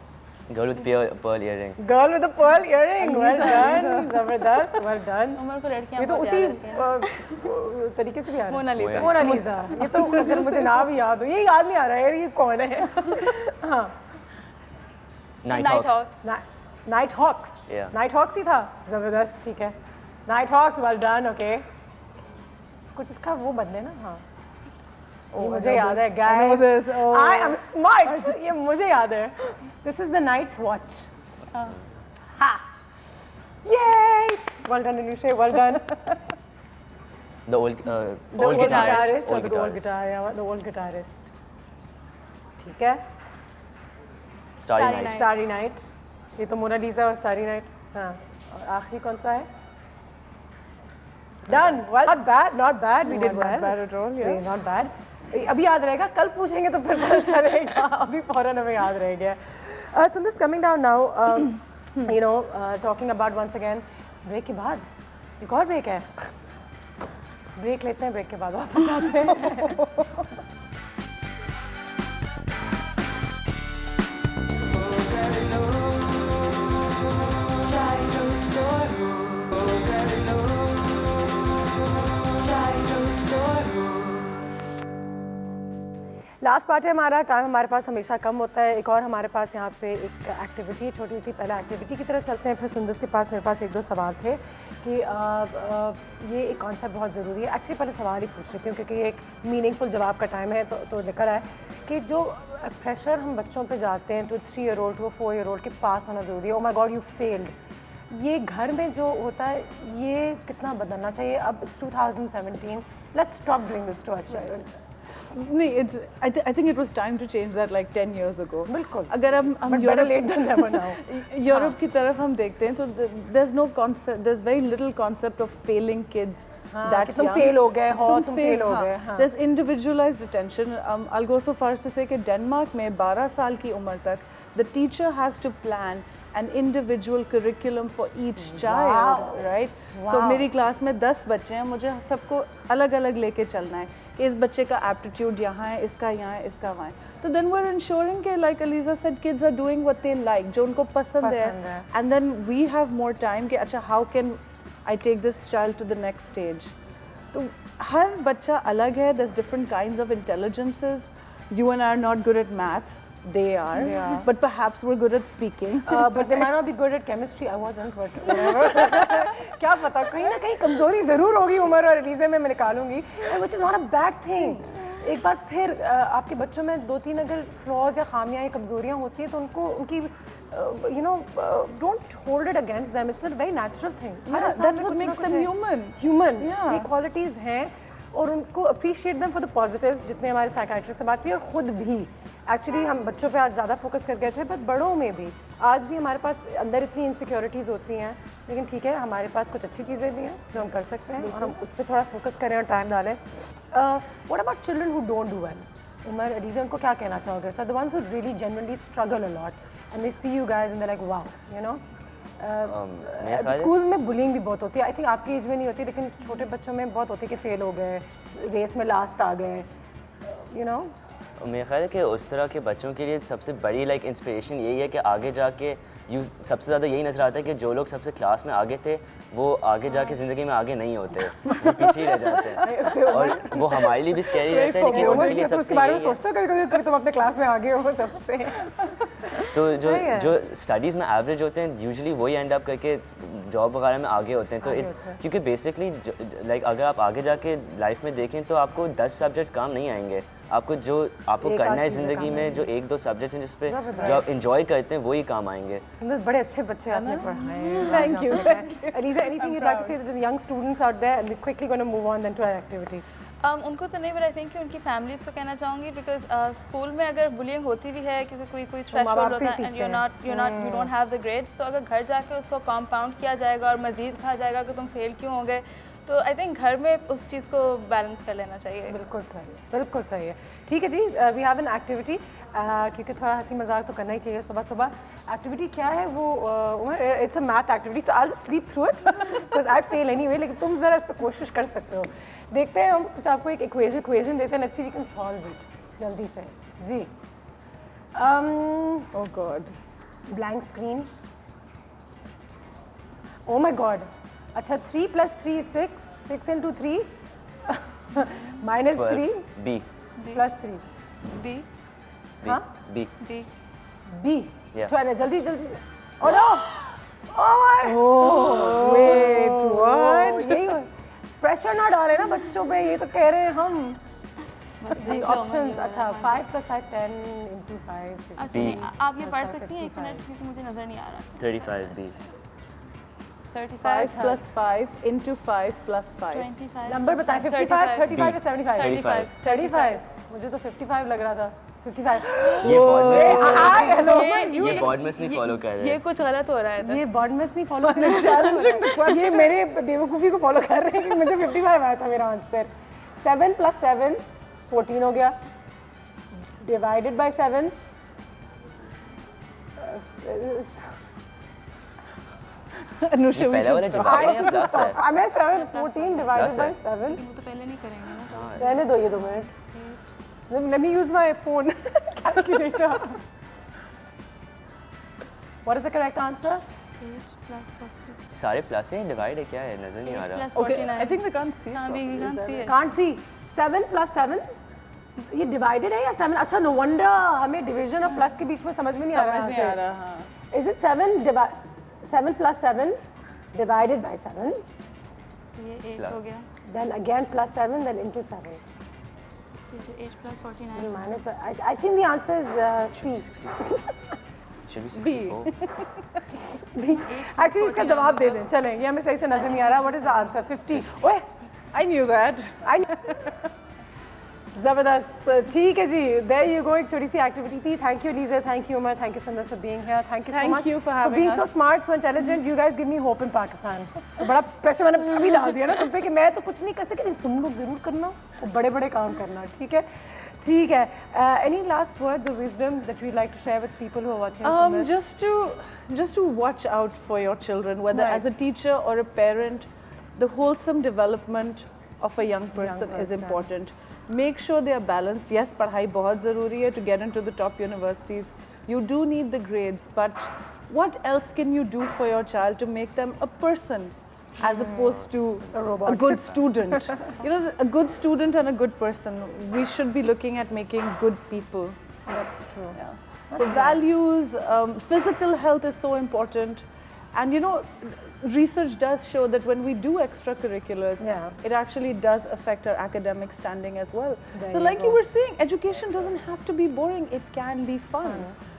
Girl with Perl earring. Girl with Perl earring, well done, जबरदस्त, वेल डन। उमर को लड़कियां ये तो उसी तरीके से भी आ रहा है। मोनालिसा। मोनालिसा, ये तो अगर मुझे नाम याद हो, ये याद नहीं आ रहा है यार, ये कौन है? हाँ, night hawks. Night hawks, night hawks ही था, जबरदस्त, ठीक है, night hawks, well done, okay. कुछ इसका वो बदले ना, हाँ ये मुझे याद है, गाइस, आई एम स्मार्ट, ये मुझे याद है। This is the Night's Watch. हाँ, ये well done Anushe, well done. The old guitarist. The old guitarist. ठीक है। Starry Starry Night. ये तो मोनालिसा और Starry Night। हाँ, और आखिरी कौन सा है? Done. Well, not bad. We did well. Not bad at all. Yeah. Not bad. अभी याद रहेगा, कल पूछेंगे तो फिर पता चलेगा। अभी फौरन हमें याद रह गया। So this coming down now, you know, talking about once again, break के बाद एक और ब्रेक है। ब्रेक लेते हैं, ब्रेक के बाद वापस आते हैं। लास्ट पार्ट है हमारा। टाइम हमारे पास हमेशा कम होता है। एक और हमारे पास यहाँ पे एक एक्टिविटी, छोटी सी, पहले एक्टिविटी की तरफ चलते हैं, फिर सुंदर के पास मेरे पास एक दो सवाल थे कि ये एक कॉन्सेप्ट बहुत ज़रूरी है। एक्चुअली पहले सवाल ही पूछ रही हूँ क्योंकि ये एक मीनिंगफुल जवाब का टाइम है। तो लेकर आए कि जो प्रेशर हम बच्चों पे जाते हैं, two 3 year old to 4 year old के पास होना ज़रूरी है, oh my god you failed, ये घर में जो होता है ये कितना बदलना चाहिए? अब it's 2017, let's stop doing this to our children. नहीं, I think it was time to change that like 10 years ago. बिल्कुल। अगर हम यूरोप की तरफ हम देखते हैं तो there's no concept, there's very little concept of failing kids. that तुम फेल हो गए हो, तुम फेल हो गए। There's individualized attention. I'll go so far as to say कि डेनमार्क में 12 साल की उम्र तक the teacher has to plan an individual curriculum for each child, right? So मेरी क्लास में 10 बच्चे हैं, मुझे सबको अलग अलग लेके चलना है कि इस बच्चे का एप्टीट्यूड यहाँ है, इसका यहाँ है, इसका वहाँ है। तो then we're ensuring कि like Aliza said, kids are doing what they like, जो उनको पसंद है, and then we have more time कि अच्छा how can I take this child to the next stage. तो हर बच्चा अलग है, there's different kinds of intelligences. You and I are not good at math. They are, but perhaps we're good at speaking. But they might not be good at chemistry. I wasn't, but whatever. क्या पता, कहीं ना कहीं कमजोरी जरूर होगी उमर और अलीज़ा में, मैं निकालूंगी, which is not a bad thing. एक बार फिर आपके बच्चों में 2-3 अगर फ्लॉज या खामियां या कमजोरियां होती हैं तो उनको उनकी you know, don't hold it against them. It's a very natural thing. That's what makes them human. Human. ये qualities हैं और उनको appreciate them for the positives, जितने हमारे साइकाइट्रिस्ट से बात की, और ख़ुद भी एक्चुअली हम बच्चों पे आज ज़्यादा फोकस कर गए थे, बट बड़ों में भी आज भी हमारे पास अंदर इतनी इनसिक्योरिटीज़ होती हैं, लेकिन ठीक है हमारे पास कुछ अच्छी चीज़ें भी हैं जो हम कर सकते हैं और हम उस पर थोड़ा फोकस करें और टाइम डालें। What about children who don't do well? Umar, Aliza, उनको क्या कहना चाहोगे? Sir, the ones who really genuinely struggle a lot and they see you guys and they like wow, you know. School में बुलिंग भी बहुत होती है, आई थिंक आपकी एज में नहीं होती, लेकिन छोटे बच्चों में बहुत होती है कि फेल हो गए, रेस में लास्ट आ गए, यू नो। मेरा ख्याल है कि उस तरह के बच्चों के लिए सबसे बड़ी इंस्पिरेशन यही है कि आगे जाके सबसे ज़्यादा यही नज़र आता है कि जो लोग सबसे क्लास में आगे थे वो आगे जाके ज़िंदगी में आगे नहीं होते, वो पीछे ही रह जाते हैं, और वो हमारे लिए भी स्कैरी रहता है, लेकिन उनके लिए सबसे यही है। सोचते हो कभी तुम अपने क्लास में आगे हो सबसे। तो जो स्टडीज़ में एवरेज होते हैं यूजुअली वही एंड अप करके जॉब वगैरह में आगे होते हैं। तो क्योंकि बेसिकली अगर आप आगे जाके लाइफ में देखें तो आपको 10 सब्जेक्ट्स काम नहीं आएंगे, आपको जो आपको करना है ज़िंदगी में, जो 1-2 सब्जेक्ट्स हैं जिसपे जो आप इंजॉय करते हैं वही काम आएंगे। सुंदर, बड़े अच्छे बच्चे आपने पढ़ाए हैं। Thank you. Aliza, anything you'd like to say to the young students out there? And we're quickly going to move on then to our activity. उनको तो नहीं, बट आई थिंक कि उनकी फैमिलीज को कहना चाहूँगी, बिकॉज स्कूल में अगर बुलिंग होती भी है क्योंकि कोई थ्रेशोल्ड होता है and you don't have the grades, तो अगर घर जाके उसको कंपाउंड किया जाएगा और मजीद कहा जाएगा कि तुम फेल क्यों हो गए, तो आई थिंक घर में उस चीज़ को बैलेंस कर लेना चाहिए। बिल्कुल सही, बिल्कुल सही है। ठीक है जी, वी हैव एन एक्टिविटी, क्योंकि थोड़ा हंसी मजाक तो करना ही चाहिए सुबह सुबह। एक्टिविटी क्या है वो? It's a math activity, so I will just sleep through it because I fail anyway, लेकिन तुम ज़रा इस पर कोशिश कर सकते हो। देखते हैं हम कुछ आपको एक इक्वेशन देते हैं, let's see we can solve it जल्दी से जी। Oh God, blank screen, oh my God. अच्छा 3 + 3 6, 6 × 3 -3 B + 3 B हाँ B B B Yeah. जल्दी जल्दी। Oh no, oh my, oh wait what, यही प्रेशर ना डाले ना बच्चों पे, ये तो कह रहे हैं हम जी। ऑप्शंस, अच्छा 5 + 5 10 × 5। अच्छा नहीं, आप ये पढ़ सकती हैं एक मिनट क्योंकि मुझे नजर नहीं आ रहा। 35 B 35 + 5 × 5 + 5 25 नंबर बताएं, 55 35 या 75? 35 35 मुझे तो 55 लग रहा था। 55 ये बॉडमस नहीं फॉलो कर रहे ये कुछ गलत हो रहा है। ये बॉडमस नहीं फॉलो कर रहे, ये मेरे बेवकूफ़ी को फॉलो कर रहे हैं कि मुझे 55 आया था मेरा आंसर। 7 + 7 14 हो गया, डिवाइडेड बाय 7 अनुषा पहले वाला डिवाइड है प्लस है। हमें 7 14 डिवाइडेड बाय 7 वो तो पहले नहीं करेंगे ना। रहने दो ये 2 minute, let me use my phone calculator. What is the correct answer? 8 + 40 सारे प्लस हैं, डिवाइड है क्या है नजर नहीं आ रहा। Okay, I think we can't see. हाँ, we can't see it. Can't see. 7 + 7 ये डिवाइडेड है या 7? अच्छा नो वंडर हमें डिवीजन और प्लस के बीच में समझ में नहीं आ रहा। समझ नहीं आ रहा। हाँ। Is it 7 + 7 divided by 7? ये 8 हो गया। Then again + 7 then into 7. ये तो 8 + 49 Minus. I think the answer is C. Should be 64. Actually इसका जवाब दे दें, चलें, ये हमें सही से नजर नहीं आ रहा। What is the answer? 50. ओए, I knew that. जबरदस्त, ठीक है जी। There you go, एक छोटी सी एक्टिविटी थी। Thank you Lisa, thank you Umar, thank you so much for being here. Thank you so much for having being us. so smart, so intelligent. You guys give me hope in Pakistan. तो बड़ा प्रेशर मैंने अभी डाल दिया ना तुम पे कि मैं तो कुछ नहीं कर सकी, तुम लोग जरूर करना और बड़े बड़े काम करना, ठीक है? ठीक है। Any last words of wisdom that you'd like to share with people who are watching from this? Just to watch out for your children, whether as a teacher or a parent. The wholesome development of a young person is important. Make sure they are balanced. Yes, पढ़ाई बहुत ज़रूरी है to get into the top universities. You do need the grades, but what else can you do for your child to make them a person, as opposed to a good student? You know, a good student and a good person. We should be looking at making good people. That's true. Yeah. So values, physical health is so important, and you know, research does show that when we do extracurriculars, it actually does affect our academic standing as well. So like you were saying, education doesn't have to be boring, it can be fun.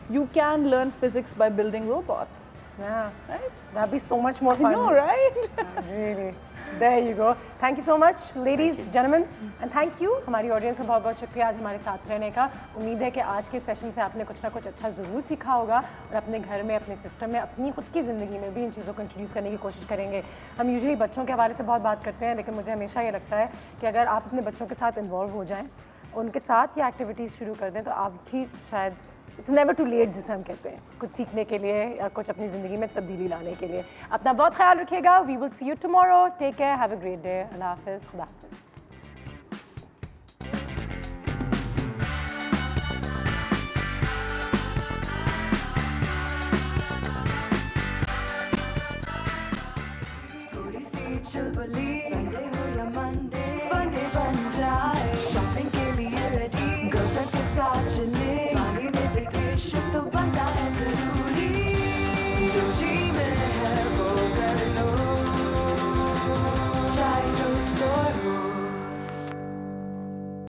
You can learn physics by building robots. Yeah, right? That'd be so much more fun. I know, right? Really. There you go. Thank you so much, ladies, gentlemen, and thank you. हमारी ऑडियंस का बहुत बहुत शुक्रिया आज हमारे साथ रहने का। उम्मीद है कि आज के सेशन से आपने कुछ ना कुछ अच्छा ज़रूर सीखा होगा और अपने घर में, अपने सिस्टम में, अपनी खुद की ज़िंदगी में भी इन चीज़ों को इंट्रोड्यूस करने की कोशिश करेंगे। हम यूजुअली बच्चों के हवाले से बहुत बात करते हैं, लेकिन मुझे हमेशा ये लगता है कि अगर आप अपने बच्चों के साथ इन्वॉल्व हो जाएँ, उनके साथ ये एक्टिविटीज़ शुरू कर दें, तो आप भी शायद इट्स नेवर टू लेट जिसे हम कहते हैं, कुछ सीखने के लिए या कुछ अपनी ज़िंदगी में तब्दीली लाने के लिए। अपना बहुत ख्याल रखिएगा। We will see you tomorrow. Take care, have a great day. अल्लाह हाफ़िज़, खुदा हाफ़िज़।